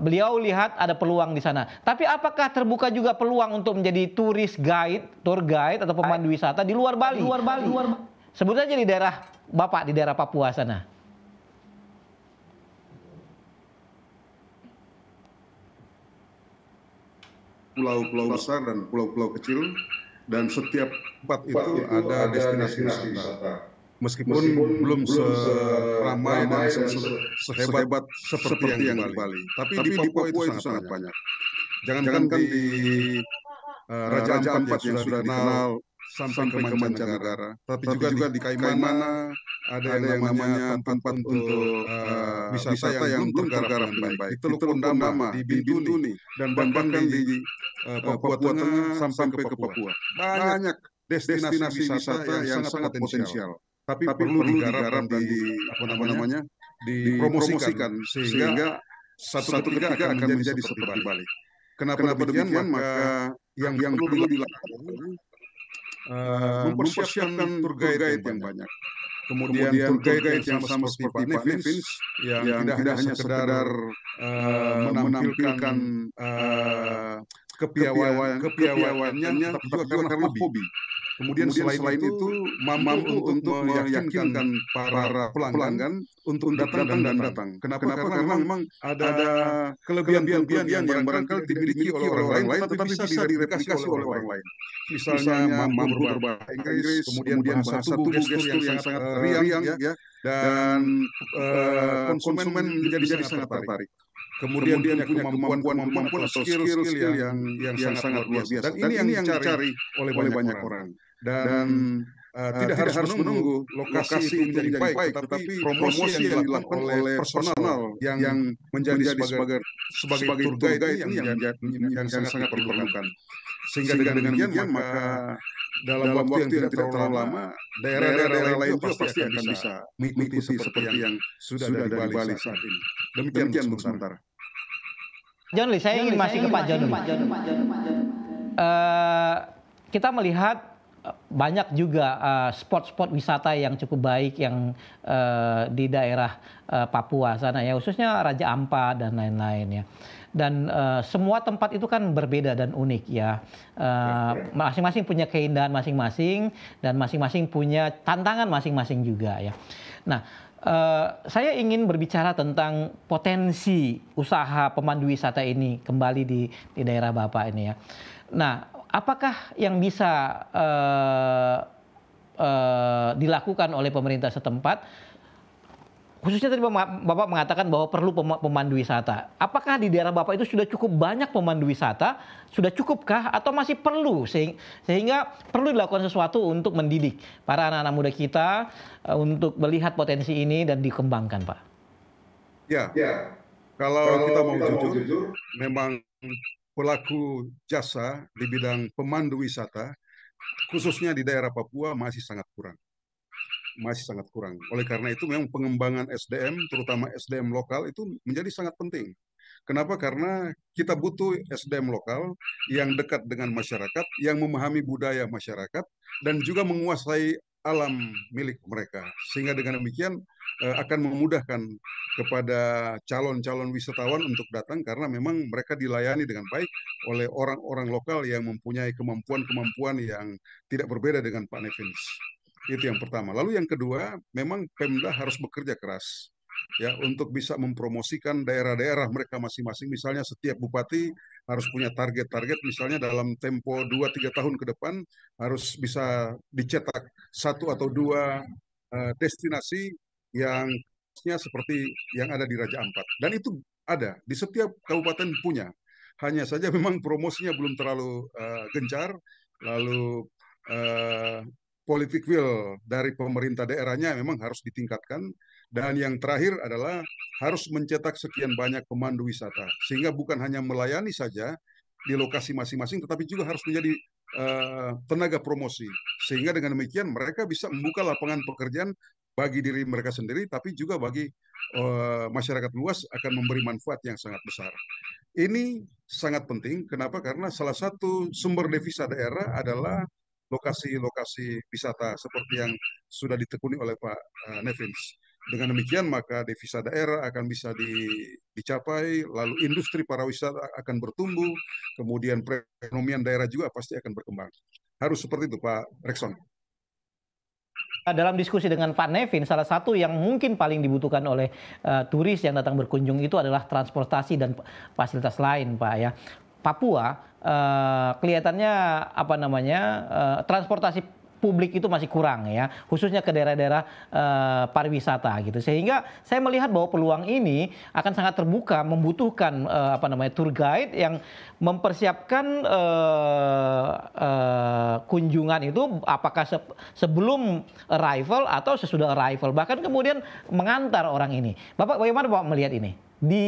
beliau lihat ada peluang di sana. Tapi apakah terbuka juga peluang untuk menjadi tour guide atau pemandu wisata di luar Bali? Sebut aja di daerah Bapak, di daerah Papua sana. Pulau-pulau besar dan pulau-pulau kecil, dan setiap tempat itu ada destinasi wisata. Meskipun belum seramai dan sehebat seperti yang di Bali, tapi di Papua itu sangat banyak. Jangankan di Raja Ampat yang sudah dikenal sampai ke mancanegara, tapi juga di Kaimana ada yang namanya tempat untuk wisata yang belum tergarap dengan baik. Di Teluk Pondama, di Bintuni, dan bahkan di Papua Tengah sampai ke Papua. Banyak destinasi wisata yang sangat potensial. Tapi perlu digarap dan dipromosikan sehingga satu ketika akan menjadi seperti Bali. Kenapa demikian? Maka yang perlu dilakukan mempersiapkan tour guide yang banyak. Kemudian tour guide yang sama seperti Pak Nevin yang tidak hanya sekedar menampilkan kepiawaiannya, tapi juga karena hobi. Kemudian selain itu mampu untuk meyakinkan para pelanggan untuk datang. Kenapa? Karena memang ada kelebihan yang barangkali dimiliki oleh orang lain, tetapi bisa direplikasi oleh orang lain. Misalnya mampu berbahasa Inggris, kemudian bahasa tubuh, gestur yang sangat riang, ya, dan konsumen menjadi sangat tertarik. Kemudian punya kemampuan atau skill yang sangat luar biasa. Dan ini yang dicari oleh banyak orang. Dan tidak harus menunggu lokasi itu menjadi baik, tetapi promosi yang dilakukan oleh personal yang menjadi sebagai tour guide yang sangat diperlukan. Sehingga dengan demikian maka dalam waktu yang tidak terlalu lama, daerah-daerah lain juga pasti akan bisa mengikuti seperti yang sudah ada di Bali saat ini. Demikian sementara. John Lee, saya ingin masih ke Pak John Lee. Kita melihat banyak juga spot-spot wisata yang cukup baik yang di daerah Papua sana ya, khususnya Raja Ampat dan lain-lain ya. Dan semua tempat itu kan berbeda dan unik ya. Masing-masing punya keindahan masing-masing dan masing-masing punya tantangan masing-masing juga ya. Nah, saya ingin berbicara tentang potensi usaha pemandu wisata ini kembali di daerah Bapak ini ya. Nah, apakah yang bisa dilakukan oleh pemerintah setempat? Khususnya tadi Bapak mengatakan bahwa perlu pemandu wisata. Apakah di daerah Bapak itu sudah cukup banyak pemandu wisata? Sudah cukupkah atau masih perlu? Sehingga perlu dilakukan sesuatu untuk mendidik para anak-anak muda kita untuk melihat potensi ini dan dikembangkan, Pak. Ya, kalau kita mau jujur, memang pelaku jasa di bidang pemandu wisata, khususnya di daerah Papua masih sangat kurang. Oleh karena itu memang pengembangan SDM, terutama SDM lokal itu menjadi sangat penting. Kenapa? Karena kita butuh SDM lokal yang dekat dengan masyarakat, yang memahami budaya masyarakat, dan juga menguasai alam milik mereka. Sehingga dengan demikian akan memudahkan kepada calon-calon wisatawan untuk datang karena memang mereka dilayani dengan baik oleh orang-orang lokal yang mempunyai kemampuan-kemampuan yang tidak berbeda dengan Pak Nevins. Itu yang pertama. Lalu yang kedua, memang Pemda harus bekerja keras ya untuk bisa mempromosikan daerah-daerah mereka masing-masing. Misalnya setiap bupati harus punya target-target, misalnya dalam tempo 2-3 tahun ke depan harus bisa dicetak 1 atau 2 destinasi yang seperti yang ada di Raja Ampat. Dan itu ada di setiap kabupaten punya. Hanya saja memang promosinya belum terlalu gencar. Lalu politik will dari pemerintah daerahnya memang harus ditingkatkan. Dan yang terakhir adalah harus mencetak sekian banyak pemandu wisata. Sehingga bukan hanya melayani saja di lokasi masing-masing, tetapi juga harus menjadi tenaga promosi. Sehingga dengan demikian mereka bisa membuka lapangan pekerjaan bagi diri mereka sendiri, tapi juga bagi masyarakat luas akan memberi manfaat yang sangat besar. Ini sangat penting. Kenapa? Karena salah satu sumber devisa daerah adalah lokasi-lokasi wisata seperti yang sudah ditekuni oleh Pak Nevins. Dengan demikian maka devisa daerah akan bisa dicapai, lalu industri pariwisata akan bertumbuh, kemudian perekonomian daerah juga pasti akan berkembang. Harus seperti itu Pak Rekson. Dalam diskusi dengan Pak Nevin, salah satu yang mungkin paling dibutuhkan oleh turis yang datang berkunjung itu adalah transportasi dan fasilitas lain, Pak ya. Papua kelihatannya transportasi publik itu masih kurang ya, khususnya ke daerah-daerah pariwisata gitu. Sehingga saya melihat bahwa peluang ini akan sangat terbuka, membutuhkan tour guide yang mempersiapkan kunjungan itu apakah sebelum arrival atau sesudah arrival, bahkan kemudian mengantar orang ini. Bapak bagaimana Bapak melihat ini?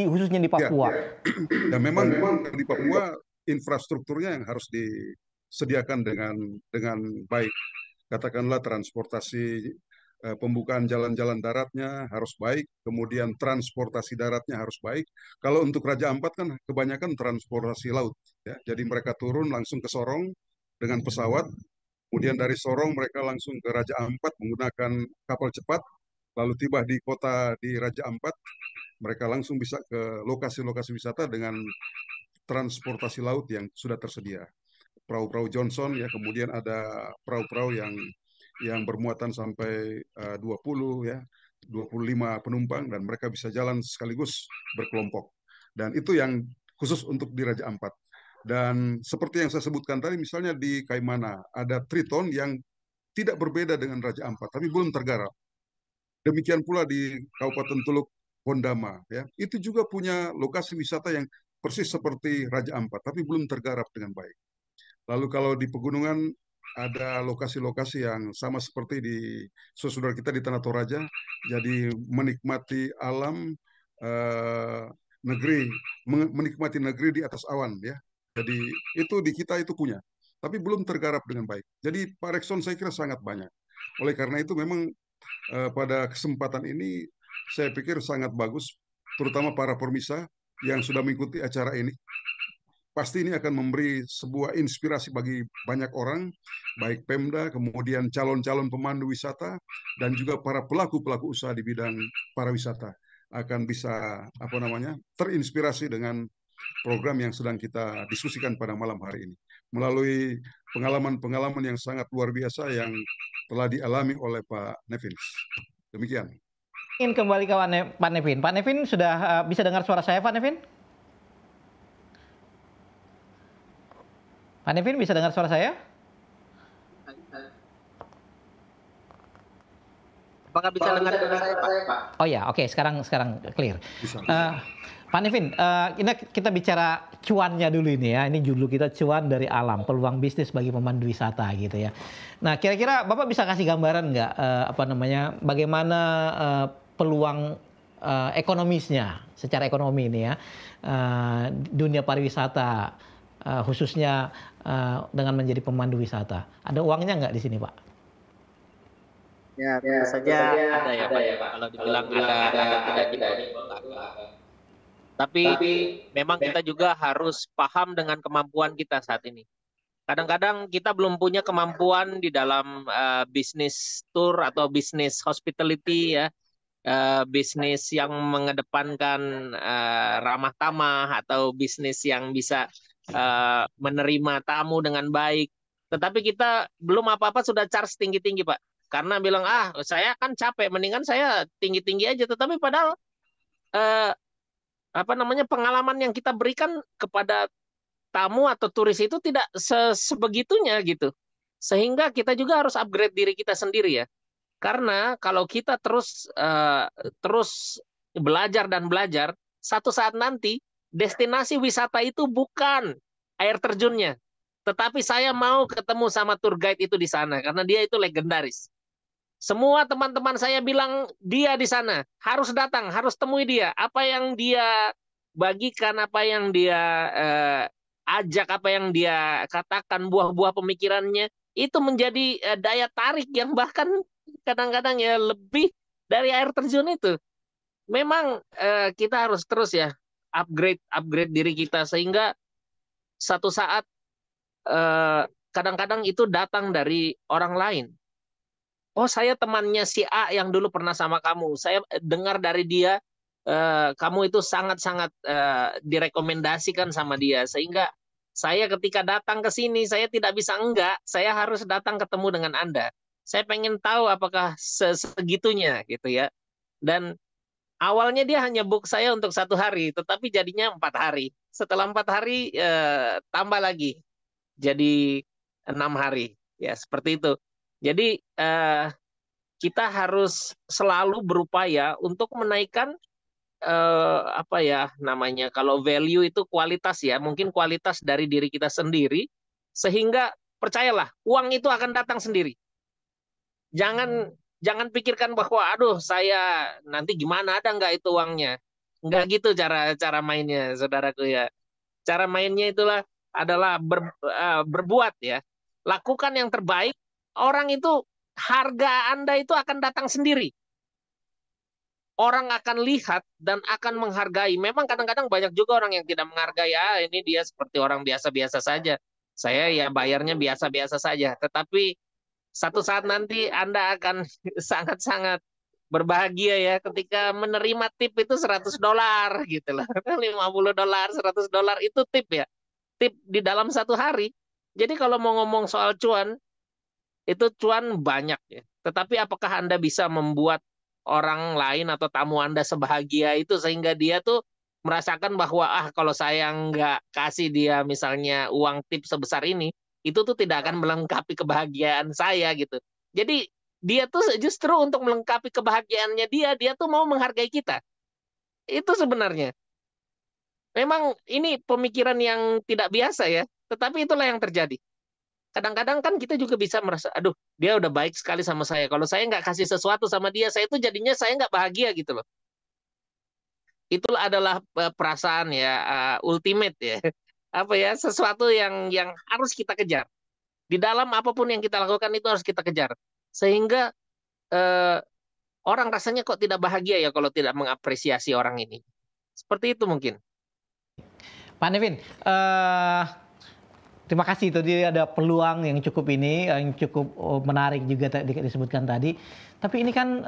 Khususnya di Papua. Ya memang di Papua infrastrukturnya yang harus disediakan dengan baik. Katakanlah transportasi, pembukaan jalan-jalan daratnya harus baik, kemudian transportasi daratnya harus baik. Kalau untuk Raja Ampat kan kebanyakan transportasi laut, ya. Jadi mereka turun langsung ke Sorong dengan pesawat, kemudian dari Sorong mereka langsung ke Raja Ampat menggunakan kapal cepat, lalu tiba di kota di Raja Ampat, mereka langsung bisa ke lokasi-lokasi wisata dengan transportasi laut yang sudah tersedia. Perahu-perahu Johnson ya, kemudian ada perahu-perahu yang bermuatan sampai 20 ya, 25 penumpang dan mereka bisa jalan sekaligus berkelompok. Dan itu yang khusus untuk di Raja Ampat. Dan seperti yang saya sebutkan tadi, misalnya di Kaimana ada Triton yang tidak berbeda dengan Raja Ampat, tapi belum tergarap. Demikian pula di Kabupaten Teluk Bondama, ya, itu juga punya lokasi wisata yang persis seperti Raja Ampat, tapi belum tergarap dengan baik. Lalu kalau di pegunungan ada lokasi-lokasi yang sama seperti di saudara kita di Tanah Toraja, jadi menikmati alam negeri, menikmati negeri di atas awan, ya. Jadi itu di kita itu punya, tapi belum tergarap dengan baik. Jadi Pak Rekson saya kira sangat banyak. Oleh karena itu memang pada kesempatan ini saya pikir sangat bagus, terutama para permisa yang sudah mengikuti acara ini. Pasti ini akan memberi sebuah inspirasi bagi banyak orang, baik Pemda, kemudian calon-calon pemandu wisata, dan juga para pelaku-pelaku usaha di bidang pariwisata akan bisa terinspirasi dengan program yang sedang kita diskusikan pada malam hari ini melalui pengalaman-pengalaman yang sangat luar biasa yang telah dialami oleh Pak Nevins. Demikian. Ingin kembali ke Pak Nevin. Pak Nevin sudah bisa dengar suara saya, Pak Nevin? Pak Nevin bisa dengar suara saya? Apakah bisa dengar suara saya, Pak? Oh ya, oke, sekarang clear. Bisa. Pak Nevin, ini kita bicara cuannya dulu ini ya. Ini judul kita cuan dari alam, peluang bisnis bagi pemandu wisata gitu ya. Nah, kira-kira Bapak bisa kasih gambaran nggak bagaimana peluang ekonomisnya secara ekonomi ini ya, dunia pariwisata khususnya dengan menjadi pemandu wisata. Ada uangnya nggak di sini, Pak? Ya, tentu saja ada ya Pak. Kalau dibilang ada tidak. Tapi memang kita juga harus paham dengan kemampuan kita saat ini. Kadang-kadang kita belum punya kemampuan di dalam bisnis tour atau bisnis hospitality ya, bisnis yang mengedepankan ramah tamah atau bisnis yang bisa menerima tamu dengan baik. Tetapi kita belum apa-apa sudah charge tinggi-tinggi, Pak. Karena bilang, saya kan capek, mendingan saya tinggi-tinggi aja. Tetapi padahal pengalaman yang kita berikan kepada tamu atau turis itu tidak sebegitunya gitu. Sehingga kita juga harus upgrade diri kita sendiri ya. Karena kalau kita terus belajar dan belajar, satu saat nanti destinasi wisata itu bukan air terjunnya. Tetapi saya mau ketemu sama tour guide itu di sana karena dia itu legendaris. Semua teman-teman saya bilang dia di sana, harus datang, harus temui dia. Apa yang dia bagikan, apa yang dia ajak, apa yang dia katakan, buah-buah pemikirannya, itu menjadi daya tarik yang bahkan kadang-kadang ya lebih dari air terjun itu. Memang kita harus terus ya upgrade diri kita sehingga satu saat kadang-kadang itu datang dari orang lain. Oh, saya temannya si A yang dulu pernah sama kamu. Saya dengar dari dia, kamu itu sangat-sangat direkomendasikan sama dia. Sehingga saya ketika datang ke sini, saya tidak bisa enggak. Saya harus datang ketemu dengan Anda. Saya pengen tahu apakah segitunya gitu ya. Dan awalnya dia hanya book saya untuk 1 hari, tetapi jadinya 4 hari. Setelah 4 hari, tambah lagi. Jadi 6 hari. Ya, seperti itu. Jadi kita harus selalu berupaya untuk menaikkan kalau value itu kualitas ya, mungkin kualitas dari diri kita sendiri, sehingga percayalah uang itu akan datang sendiri. Jangan pikirkan bahwa aduh saya nanti gimana, ada nggak itu uangnya. Nggak gitu cara mainnya, saudaraku ya. Cara mainnya adalah berbuat ya. Lakukan yang terbaik. Orang itu, harga Anda itu akan datang sendiri. Orang akan lihat dan akan menghargai. Memang kadang-kadang banyak juga orang yang tidak menghargai. Ini dia seperti orang biasa-biasa saja. Saya ya bayarnya biasa-biasa saja. Tetapi satu saat nanti Anda akan sangat-sangat berbahagia ya ketika menerima tip itu $100 gitu loh. $50, $100 itu tip ya. Tip di dalam 1 hari. Jadi kalau mau ngomong soal cuan, itu cuan banyak ya. Tetapi apakah Anda bisa membuat orang lain atau tamu Anda sebahagia itu sehingga dia tuh merasakan bahwa kalau saya nggak kasih dia misalnya uang tip sebesar ini, itu tuh tidak akan melengkapi kebahagiaan saya gitu. Jadi dia tuh justru untuk melengkapi kebahagiaannya dia tuh mau menghargai kita. Itu sebenarnya. Memang ini pemikiran yang tidak biasa ya, tetapi itulah yang terjadi. Kadang-kadang kan kita juga bisa merasa, aduh dia udah baik sekali sama saya. Kalau saya nggak kasih sesuatu sama dia, saya itu jadinya saya nggak bahagia gitu loh. Itulah adalah perasaan ya ultimate ya. Sesuatu yang harus kita kejar. Di dalam apapun yang kita lakukan itu harus kita kejar. Sehingga orang rasanya kok tidak bahagia ya kalau tidak mengapresiasi orang ini. Seperti itu mungkin. Pak Nevin, terima kasih. Tadi ada peluang yang cukup yang cukup menarik juga disebutkan tadi. Tapi ini kan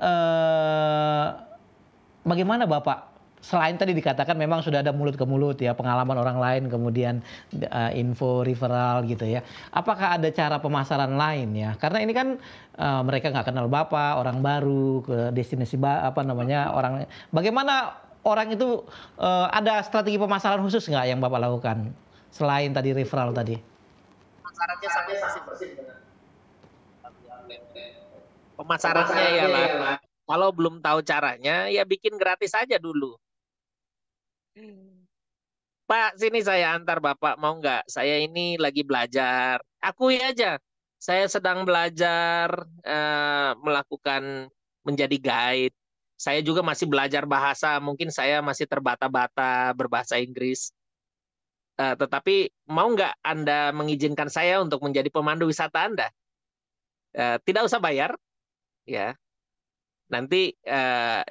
bagaimana Bapak? Selain tadi dikatakan memang sudah ada mulut ke mulut ya, pengalaman orang lain, kemudian info referral gitu ya. Apakah ada cara pemasaran lain ya? Karena ini kan mereka nggak kenal Bapak, orang baru ke destinasi orang. Bagaimana orang itu ada strategi pemasaran khusus nggak yang Bapak lakukan selain tadi referral tadi? Pemasarannya ya lah. Kalau belum tahu caranya, ya bikin gratis aja dulu. Pak, sini saya antar Bapak, mau nggak? Saya ini lagi belajar. Akui aja, saya sedang belajar melakukan menjadi guide. Saya juga masih belajar bahasa, mungkin saya masih terbata-bata berbahasa Inggris. Tetapi mau nggak Anda mengizinkan saya untuk menjadi pemandu wisata Anda? Tidak usah bayar, ya. Nanti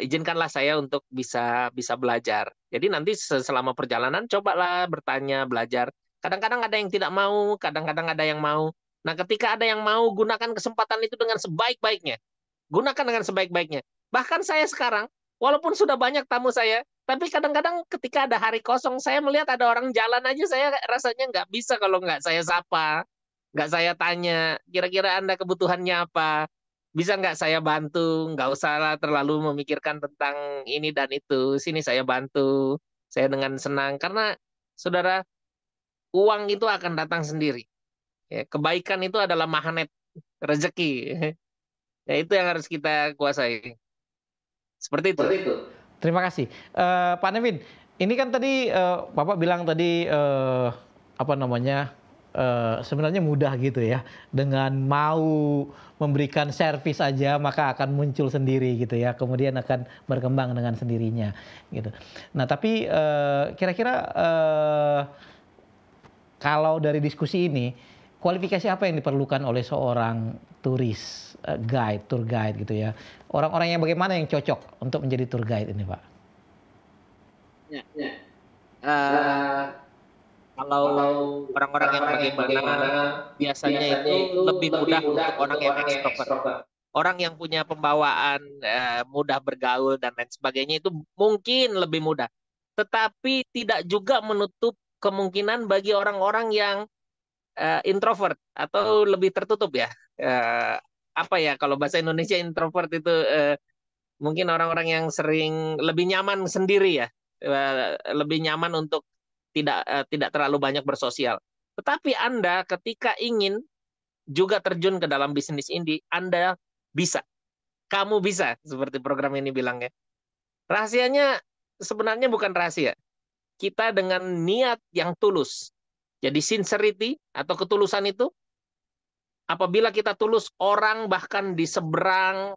izinkanlah saya untuk bisa belajar. Jadi nanti selama perjalanan cobalah bertanya, belajar. Kadang-kadang ada yang tidak mau, kadang-kadang ada yang mau. Nah, ketika ada yang mau, gunakan kesempatan itu dengan sebaik-baiknya. Gunakan dengan sebaik-baiknya. Bahkan saya sekarang, walaupun sudah banyak tamu saya, tapi kadang-kadang ketika ada hari kosong, saya melihat ada orang jalan aja, saya rasanya nggak bisa kalau nggak saya sapa, nggak saya tanya, kira-kira Anda kebutuhannya apa? Bisa nggak saya bantu? Nggak usah terlalu memikirkan tentang ini dan itu. Sini saya bantu. Saya dengan senang. Karena, saudara, uang itu akan datang sendiri. Ya, kebaikan itu adalah magnet rezeki. Ya, itu yang harus kita kuasai. Seperti itu. Terima kasih. Pak Nevin, ini kan tadi Bapak bilang tadi sebenarnya mudah gitu ya, dengan mau memberikan servis aja maka akan muncul sendiri gitu ya, kemudian akan berkembang dengan sendirinya gitu. Nah tapi kira-kira kalau dari diskusi ini, kualifikasi apa yang diperlukan oleh seorang turis guide, tour guide gitu ya, orang-orang yang bagaimana yang cocok untuk menjadi tour guide ini Pak? Kalau orang-orang yang bagaimana, biasanya itu lebih mudah untuk orang yang ekstrovert. Orang yang punya pembawaan, mudah bergaul dan lain sebagainya itu mungkin lebih mudah. Tetapi tidak juga menutup kemungkinan bagi orang-orang yang introvert atau lebih tertutup ya. Kalau bahasa Indonesia introvert itu mungkin orang-orang yang sering lebih nyaman sendiri ya. Lebih nyaman untuk tidak terlalu banyak bersosial. Tetapi Anda ketika ingin juga terjun ke dalam bisnis ini, Anda bisa. Kamu bisa, seperti program ini bilangnya. Rahasianya sebenarnya bukan rahasia. Kita dengan niat yang tulus. Jadi sincerity atau ketulusan itu, apabila kita tulus, orang bahkan di seberang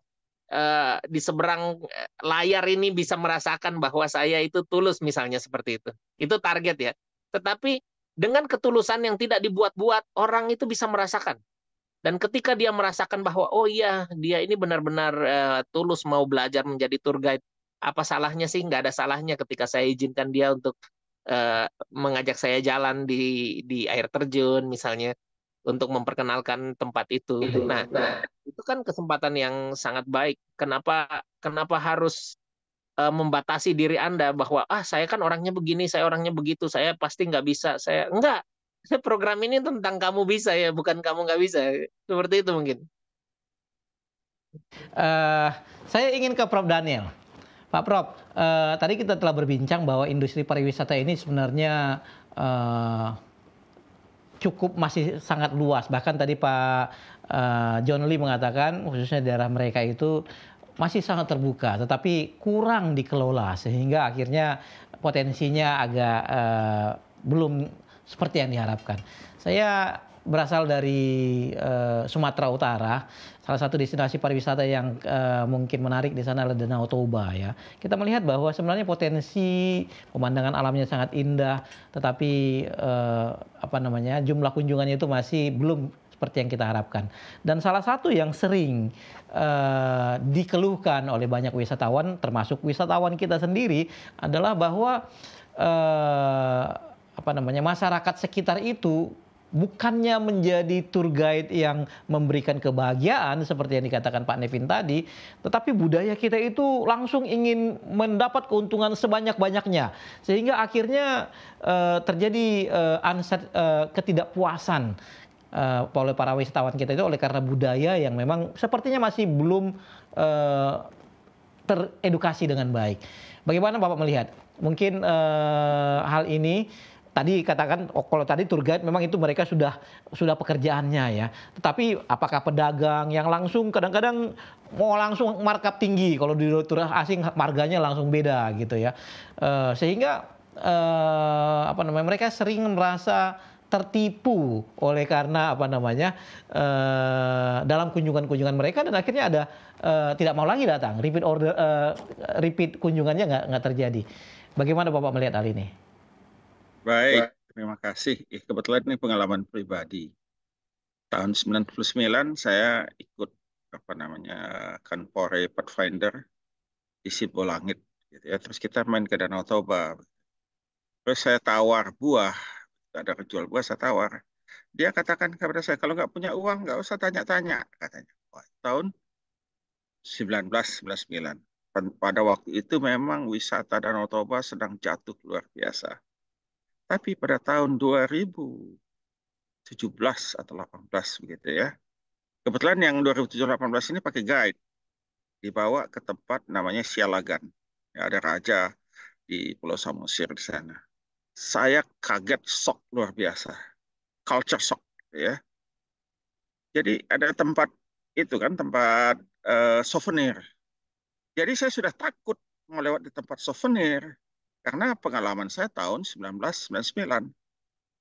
layar ini bisa merasakan bahwa saya itu tulus, misalnya seperti itu. Itu target ya. Tetapi dengan ketulusan yang tidak dibuat-buat, orang itu bisa merasakan. Dan ketika dia merasakan bahwa oh iya, dia ini benar-benar tulus mau belajar menjadi tour guide, apa salahnya sih? Nggak ada salahnya ketika saya izinkan dia untuk mengajak saya jalan di air terjun misalnya, untuk memperkenalkan tempat itu. Nah, itu kan kesempatan yang sangat baik. Kenapa harus membatasi diri Anda bahwa saya kan orangnya begini, saya orangnya begitu, saya pasti nggak bisa. Enggak. Program ini tentang kamu bisa ya, bukan kamu nggak bisa. Seperti itu mungkin. Saya ingin ke Prof. Daniel. Pak Prof, tadi kita telah berbincang bahwa industri pariwisata ini sebenarnya cukup masih sangat luas. Bahkan tadi Pak John Lee mengatakan khususnya daerah mereka itu masih sangat terbuka, tetapi kurang dikelola sehingga akhirnya potensinya agak belum seperti yang diharapkan. Saya berasal dari Sumatera Utara. Salah satu destinasi pariwisata yang mungkin menarik di sana adalah Danau Toba ya. Kita melihat bahwa sebenarnya potensi pemandangan alamnya sangat indah, tetapi jumlah kunjungannya itu masih belum seperti yang kita harapkan. Dan salah satu yang sering dikeluhkan oleh banyak wisatawan, termasuk wisatawan kita sendiri, adalah bahwa masyarakat sekitar itu bukannya menjadi tour guide yang memberikan kebahagiaan seperti yang dikatakan Pak Nevin tadi, tetapi budaya kita itu langsung ingin mendapat keuntungan sebanyak-banyaknya, sehingga akhirnya terjadi ketidakpuasan oleh para wisatawan kita itu oleh karena budaya yang memang sepertinya masih belum teredukasi dengan baik. Bagaimana Bapak melihat? Mungkin hal ini tadi katakan, kalau tadi tour guide memang itu mereka sudah pekerjaannya ya. Tetapi apakah pedagang yang langsung kadang-kadang mau langsung markup tinggi, kalau di tour asing marganya langsung beda gitu ya. Sehingga mereka sering merasa tertipu oleh karena dalam kunjungan-kunjungan mereka, dan akhirnya ada tidak mau lagi datang, repeat kunjungannya nggak terjadi. Bagaimana Bapak melihat hal ini? Baik, terima kasih. Kebetulan ini pengalaman pribadi. Tahun 99 saya ikut Kanpore Pathfinder di Sibolangit gitu ya. Terus kita main ke Danau Toba. Terus saya tawar buah, ada penjual buah, saya tawar. Dia katakan kepada saya, kalau nggak punya uang nggak usah tanya-tanya, katanya. Tahun 1999. Pada waktu itu memang wisata Danau Toba sedang jatuh luar biasa. Tapi pada tahun 2017 atau 18 begitu ya. Kebetulan yang 2017-18 ini pakai guide. Dibawa ke tempat namanya Sialagan. Ya, ada raja di Pulau Samosir di sana. Saya kaget, shock luar biasa. Culture shock ya. Jadi ada tempat itu kan, tempat souvenir. Jadi saya sudah takut melewati tempat souvenir. Karena pengalaman saya tahun 1999.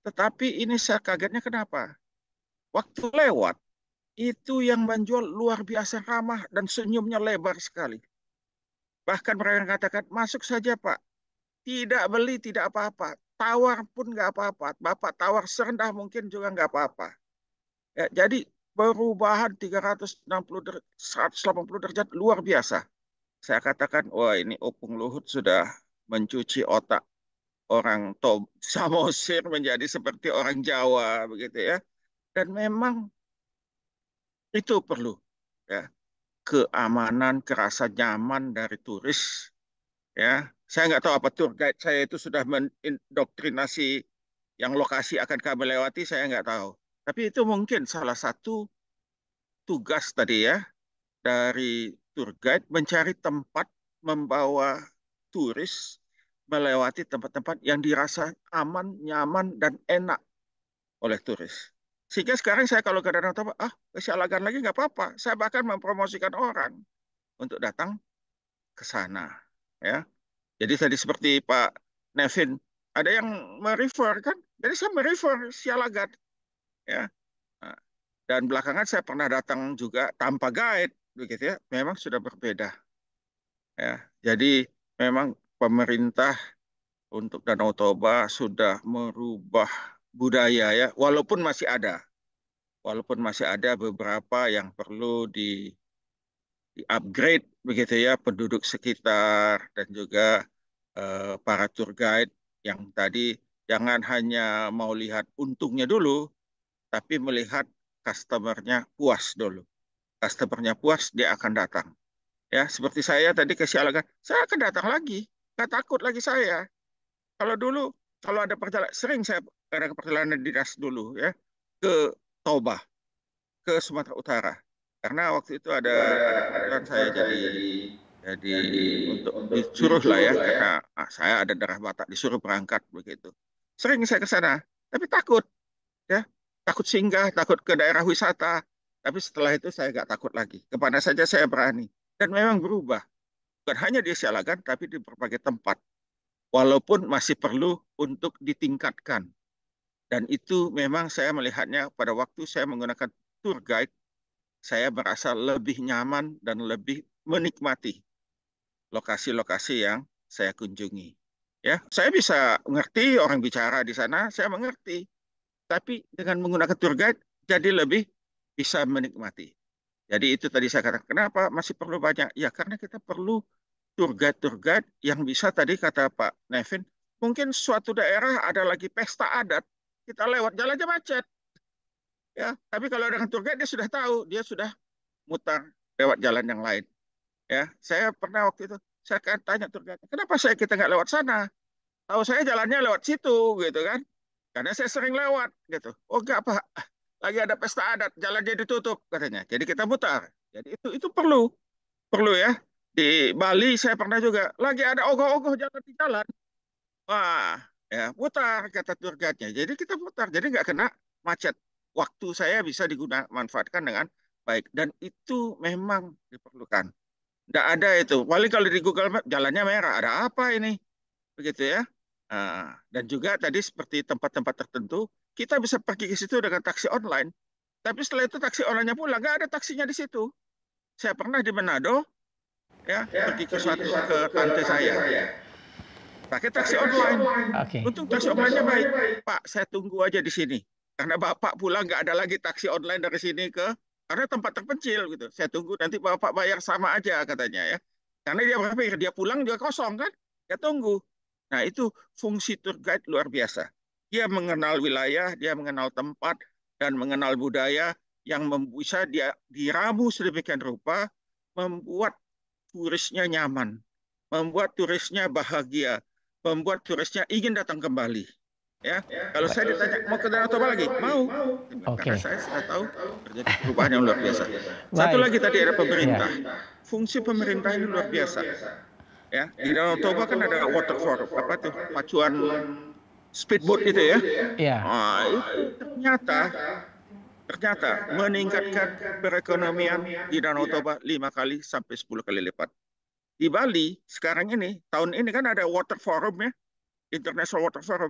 Tetapi ini saya kagetnya kenapa? Waktu lewat, itu yang menjual luar biasa ramah dan senyumnya lebar sekali. Bahkan mereka katakan, masuk saja Pak. Tidak beli, tidak apa-apa. Tawar pun nggak apa-apa. Bapak tawar serendah mungkin juga nggak apa-apa. Ya, jadi perubahan 180 derajat luar biasa. Saya katakan, wah ini Opung Luhut sudah mencuci otak orang Samosir menjadi seperti orang Jawa begitu ya. Dan memang itu perlu ya, keamanan, kerasa nyaman dari turis ya. Saya nggak tahu apa tour guide saya itu sudah mendoktrinasi yang lokasi akan kami lewati, saya nggak tahu. Tapi itu mungkin salah satu tugas tadi ya dari tour guide, mencari tempat membawa turis melewati tempat-tempat yang dirasa aman, nyaman, dan enak oleh turis. Sehingga sekarang saya kalau ke Danau Toba, ke Sialagan lagi nggak apa-apa. Saya bahkan mempromosikan orang untuk datang ke sana. Ya. Jadi tadi seperti Pak Nevin, ada yang merefer kan? Jadi saya merefer Sialagan. Ya. Nah, dan belakangan saya pernah datang juga tanpa guide, begitu ya. Memang sudah berbeda. Ya. Jadi memang pemerintah untuk Danau Toba sudah merubah budaya ya, walaupun masih ada beberapa yang perlu di-upgrade begitu ya, penduduk sekitar dan juga para tour guide yang tadi jangan hanya mau lihat untungnya dulu, tapi melihat customernya puas dulu. Customernya puas, dia akan datang. Ya, seperti saya tadi ke Sialagan, saya akan datang lagi, nggak takut lagi saya. Kalau dulu, kalau ada perjalanan, sering saya ada perjalanan dinas dulu ya, ke Toba, ke Sumatera Utara. Karena waktu itu ada kebetulan saya jadi untuk disuruh lah ya, karena saya ada darah Batak, disuruh berangkat begitu. Sering saya ke sana, tapi takut ya, takut singgah, takut ke daerah wisata. Tapi setelah itu saya nggak takut lagi. Kemana saja saya berani. Dan memang berubah. Bukan hanya di Sialagan, tapi di berbagai tempat. Walaupun masih perlu untuk ditingkatkan. Dan itu memang saya melihatnya pada waktu saya menggunakan tour guide, saya merasa lebih nyaman dan lebih menikmati lokasi-lokasi yang saya kunjungi. Ya, saya bisa mengerti orang bicara di sana, saya mengerti. Tapi dengan menggunakan tour guide, jadi lebih bisa menikmati. Jadi itu tadi saya katakan, kenapa masih perlu banyak? Ya karena kita perlu tour guide yang bisa tadi kata Pak Nevin, mungkin suatu daerah ada lagi pesta adat, kita lewat jalannya macet. Ya, tapi kalau dengan tour guide dia sudah tahu, dia sudah mutar lewat jalan yang lain. Ya, saya pernah waktu itu saya kan tanya tour guide, kenapa kita nggak lewat sana? Tahu saya jalannya lewat situ, gitu kan? Karena saya sering lewat, gitu. Oh enggak Pak, lagi ada pesta adat, jalannya ditutup katanya. Jadi kita mutar. Jadi itu perlu ya. Di Bali saya pernah juga lagi ada ogoh-ogoh jalan di jalan. Wah, ya putar kata tour guide-nya. Jadi kita putar, jadi nggak kena macet. Waktu saya bisa manfaatkan dengan baik. Dan itu memang diperlukan. Nggak ada itu. Paling kalau di Google Map jalannya merah. Ada apa ini? Begitu ya. Nah, dan juga tadi seperti tempat-tempat tertentu, kita bisa pergi ke situ dengan taksi online. Tapi setelah itu taksi online-nya pulang, nggak ada taksinya di situ. Saya pernah di Manado, ya, pergi ke tante saya. Pakai taksi online. Untung taksi online-nya baik. Pak, saya tunggu aja di sini. Karena Bapak pulang nggak ada lagi taksi online dari sini karena tempat terpencil gitu. Saya tunggu nanti Bapak bayar sama aja katanya ya. Karena dia berpikir dia pulang juga kosong kan. Dia tunggu. Nah, itu fungsi tour guide luar biasa. Dia mengenal wilayah, dia mengenal tempat dan mengenal budaya yang bisa dia diramu sedemikian rupa membuat turisnya nyaman, membuat turisnya bahagia, membuat turisnya ingin datang kembali. Ya, kalau saya ditanya mau ke Danau Toba lagi, mau. Karena saya sudah tahu terjadi perubahan yang luar biasa. Satu lagi tadi ada pemerintah. Fungsi pemerintah ini luar biasa. Ya, di Danau Toba kan ada water forum, apa tuh pacuan speedboat itu ya. Nah, itu ternyata meningkatkan perekonomian di Danau Toba 5 kali sampai 10 kali lipat. Di Bali sekarang ini, tahun ini kan ada water forum ya, International Water Forum.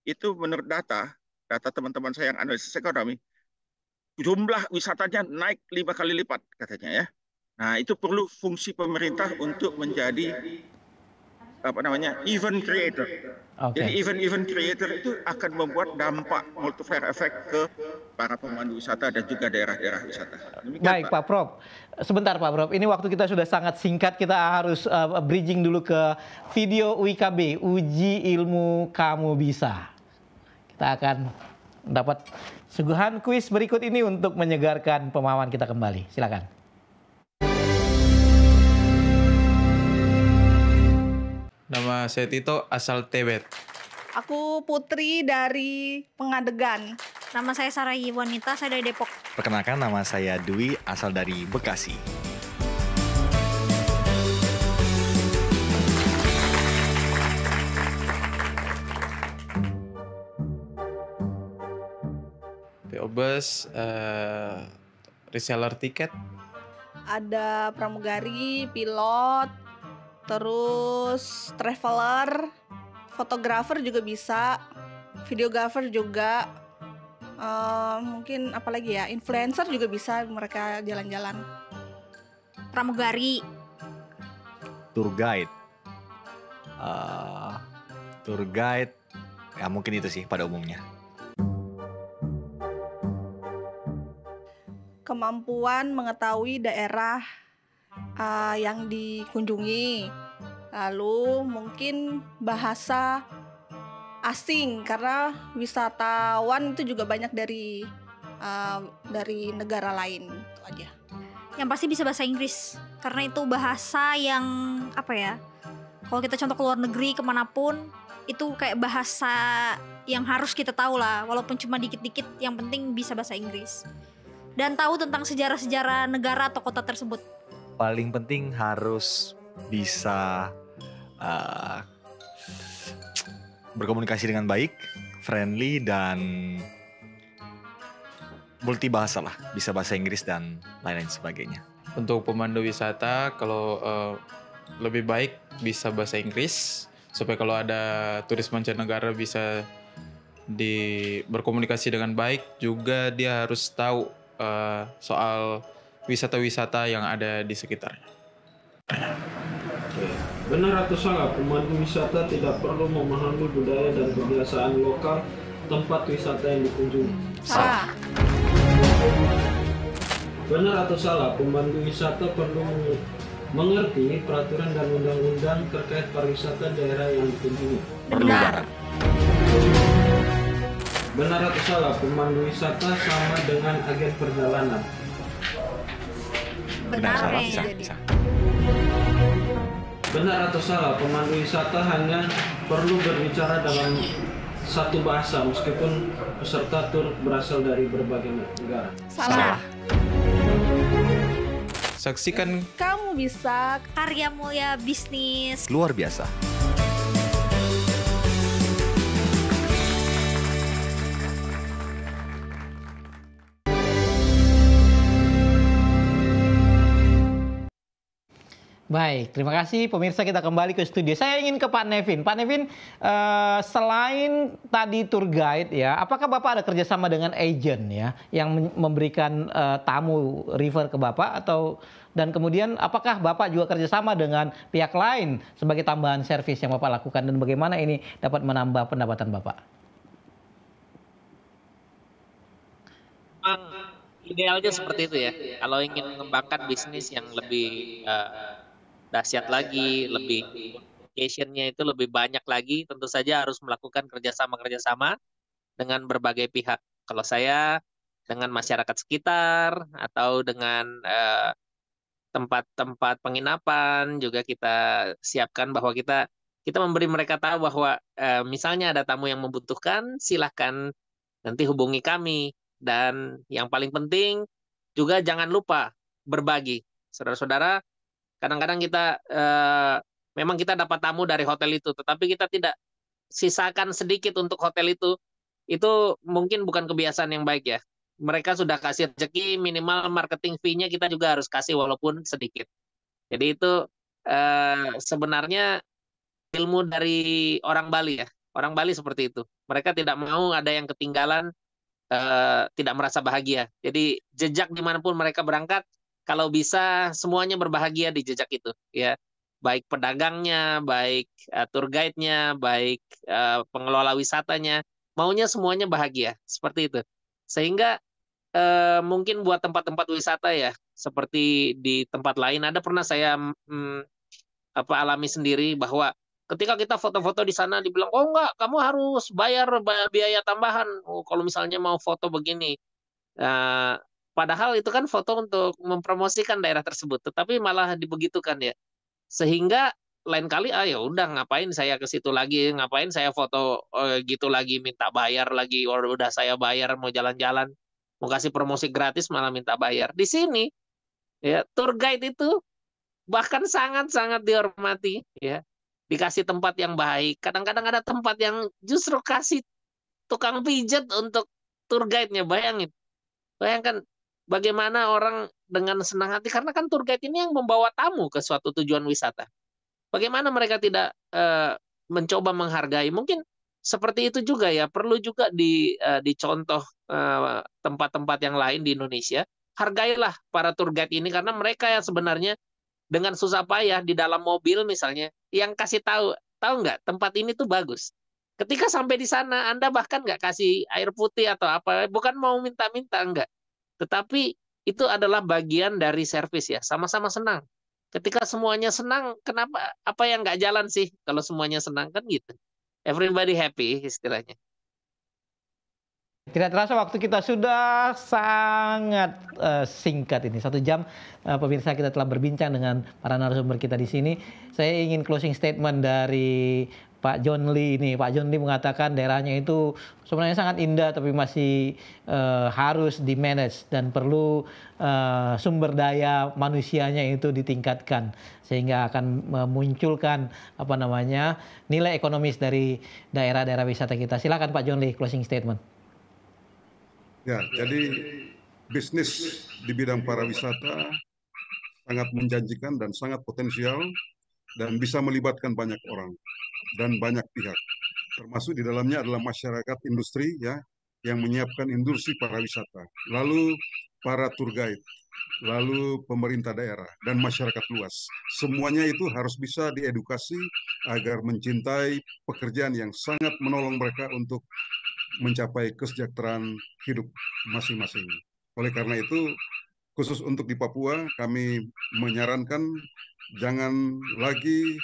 Itu menurut data teman-teman saya yang analisis ekonomi, jumlah wisatanya naik 5 kali lipat katanya ya. Nah, itu perlu fungsi pemerintah untuk menjadi event creator. Jadi event creator itu akan membuat dampak multiplier effect ke para pemandu wisata dan juga daerah-daerah wisata. Demikian, baik Pak Prof. Sebentar Pak Prof. Ini waktu kita sudah sangat singkat. Kita harus bridging dulu ke video UIKB, Uji Ilmu Kamu Bisa. Kita akan dapat suguhan kuis berikut ini untuk menyegarkan pemahaman kita kembali. Silakan. Nama saya Tito, asal Tebet. Aku Putri dari Pengadegan. Nama saya Sarai Wanita, saya dari Depok. Perkenalkan, nama saya Dwi, asal dari Bekasi. PO Bus, reseller tiket. Ada pramugari, pilot, terus traveler, fotografer juga bisa, videografer juga, mungkin apalagi ya, influencer juga bisa mereka jalan-jalan. Pramugari. Tour guide, ya mungkin itu sih pada umumnya. Kemampuan mengetahui daerah yang dikunjungi, lalu mungkin bahasa asing karena wisatawan itu juga banyak dari negara lain. Itu aja. Yang pasti bisa bahasa Inggris karena itu bahasa yang apa ya? Kalau kita contoh ke luar negeri kemanapun itu kayak bahasa yang harus kita tahu lah, walaupun cuma dikit-dikit. Yang penting bisa bahasa Inggris dan tahu tentang sejarah-sejarah negara atau kota tersebut. Paling penting harus bisa berkomunikasi dengan baik, friendly, dan multibahasa lah. Bisa bahasa Inggris dan lain-lain sebagainya. Untuk pemandu wisata, kalau lebih baik bisa bahasa Inggris, supaya kalau ada turis mancanegara bisa berkomunikasi dengan baik. Juga dia harus tahu soal wisata-wisata yang ada di sekitarnya. Benar atau salah, pemandu wisata tidak perlu memahami budaya dan kebiasaan lokal tempat wisata yang dikunjungi? Salah. Benar atau salah, pemandu wisata perlu mengerti peraturan dan undang-undang terkait pariwisata daerah yang dikunjungi? perlu barang. Benar atau salah, pemandu wisata sama dengan agen perjalanan? Benar salah, kayaknya. bisa. Benar atau salah, pemandu wisata hanya perlu berbicara dalam satu bahasa meskipun peserta tur berasal dari berbagai negara? Salah. Saksikan Kamu bisa. Karya Mulia Bisnis. Luar biasa. Baik, terima kasih pemirsa, kita kembali ke studio. Saya ingin ke Pak Nevin. Pak Nevin, selain tadi tour guide ya, apakah Bapak ada kerjasama dengan agent ya yang memberikan tamu refer ke Bapak atau dan kemudian apakah Bapak juga kerjasama dengan pihak lain sebagai tambahan servis yang Bapak lakukan dan bagaimana ini dapat menambah pendapatan Bapak? Idealnya seperti itu ya. Kalau ingin mengembangkan bisnis yang lebih dahsyat lagi, lebih application-nya itu lebih banyak lagi, tentu saja harus melakukan kerjasama-kerjasama dengan berbagai pihak. Kalau saya dengan masyarakat sekitar atau dengan tempat-tempat penginapan juga kita siapkan bahwa kita memberi mereka tahu bahwa misalnya ada tamu yang membutuhkan, silahkan nanti hubungi kami. Dan yang paling penting juga jangan lupa berbagi. Saudara-saudara, kadang-kadang kita memang kita dapat tamu dari hotel itu, tetapi kita tidak sisakan sedikit untuk hotel itu mungkin bukan kebiasaan yang baik ya. Mereka sudah kasih rezeki, minimal marketing fee-nya kita juga harus kasih walaupun sedikit. Jadi itu sebenarnya ilmu dari orang Bali ya. Orang Bali seperti itu. Mereka tidak mau ada yang ketinggalan, tidak merasa bahagia. Jadi jejak dimanapun mereka berangkat, kalau bisa semuanya berbahagia di jejak itu, ya. Baik pedagangnya, baik tour guide-nya, baik pengelola wisatanya, maunya semuanya bahagia, seperti itu. Sehingga mungkin buat tempat-tempat wisata ya, seperti di tempat lain, ada pernah saya alami sendiri bahwa ketika kita foto-foto di sana dibilang, oh enggak, kamu harus bayar biaya tambahan. Oh, kalau misalnya mau foto begini. Padahal itu kan foto untuk mempromosikan daerah tersebut, tetapi malah dibegitukan ya. Sehingga lain kali ya udah ngapain saya ke situ lagi, ngapain saya foto gitu lagi, minta bayar lagi. Udah saya bayar mau jalan-jalan, mau kasih promosi gratis malah minta bayar. Di sini ya tour guide itu bahkan sangat-sangat dihormati ya. Dikasih tempat yang baik. Kadang-kadang ada tempat yang justru kasih tukang pijat untuk tour guide-nya. Bayangkan bagaimana orang dengan senang hati, karena kan tour guide ini yang membawa tamu ke suatu tujuan wisata. Bagaimana mereka tidak mencoba menghargai? Mungkin seperti itu juga ya, perlu juga dicontoh tempat-tempat yang lain di Indonesia. Hargailah para tour guide ini, karena mereka yang sebenarnya dengan susah payah di dalam mobil misalnya, yang kasih tahu nggak tempat ini tuh bagus. Ketika sampai di sana, Anda bahkan nggak kasih air putih atau apa, bukan mau minta-minta, enggak. Tetapi itu adalah bagian dari servis ya, sama-sama senang. Ketika semuanya senang, kenapa apa yang nggak jalan sih kalau semuanya senang, kan gitu. Everybody happy istilahnya. Tidak terasa waktu kita sudah sangat singkat ini. 1 jam pemirsa kita telah berbincang dengan para narasumber kita di sini. Saya ingin closing statement dari Pak John Lee ini. Pak John Lee mengatakan daerahnya itu sebenarnya sangat indah tapi masih harus di-manage dan perlu sumber daya manusianya itu ditingkatkan sehingga akan memunculkan nilai ekonomis dari daerah-daerah wisata kita. Silakan Pak John Lee closing statement. Ya, jadi bisnis di bidang pariwisata sangat menjanjikan dan sangat potensial dan bisa melibatkan banyak orang dan banyak pihak. Termasuk di dalamnya adalah masyarakat industri ya yang menyiapkan industri pariwisata, lalu para tour guide, lalu pemerintah daerah dan masyarakat luas. Semuanya itu harus bisa diedukasi agar mencintai pekerjaan yang sangat menolong mereka untuk mencapai kesejahteraan hidup masing-masing. Oleh karena itu, khusus untuk di Papua, kami menyarankan jangan lagi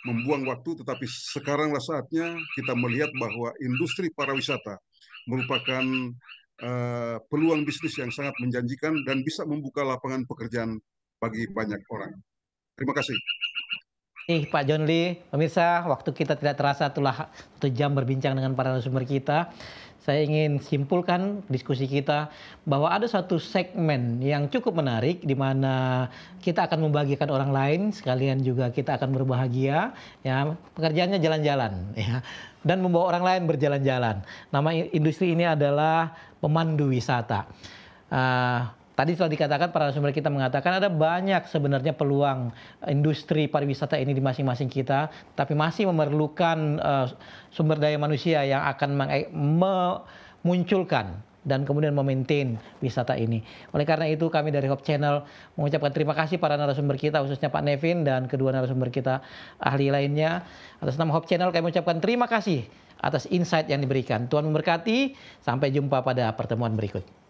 membuang waktu, tetapi sekaranglah saatnya kita melihat bahwa industri pariwisata merupakan peluang bisnis yang sangat menjanjikan dan bisa membuka lapangan pekerjaan bagi banyak orang. Terima kasih. Pak John Lee, pemirsa, waktu kita tidak terasa, telah 1 jam berbincang dengan para narasumber kita. Saya ingin simpulkan diskusi kita bahwa ada satu segmen yang cukup menarik di mana kita akan membahagiakan orang lain, sekalian juga kita akan berbahagia. Ya, pekerjaannya jalan-jalan, ya, dan membawa orang lain berjalan-jalan. Nama industri ini adalah pemandu wisata. Tadi telah dikatakan, para narasumber kita mengatakan ada banyak sebenarnya peluang industri pariwisata ini di masing-masing kita, tapi masih memerlukan sumber daya manusia yang akan memunculkan dan kemudian memaintain wisata ini. Oleh karena itu kami dari Hope Channel mengucapkan terima kasih para narasumber kita, khususnya Pak Nevin dan kedua narasumber kita ahli lainnya. Atas nama Hope Channel kami mengucapkan terima kasih atas insight yang diberikan. Tuhan memberkati, sampai jumpa pada pertemuan berikut.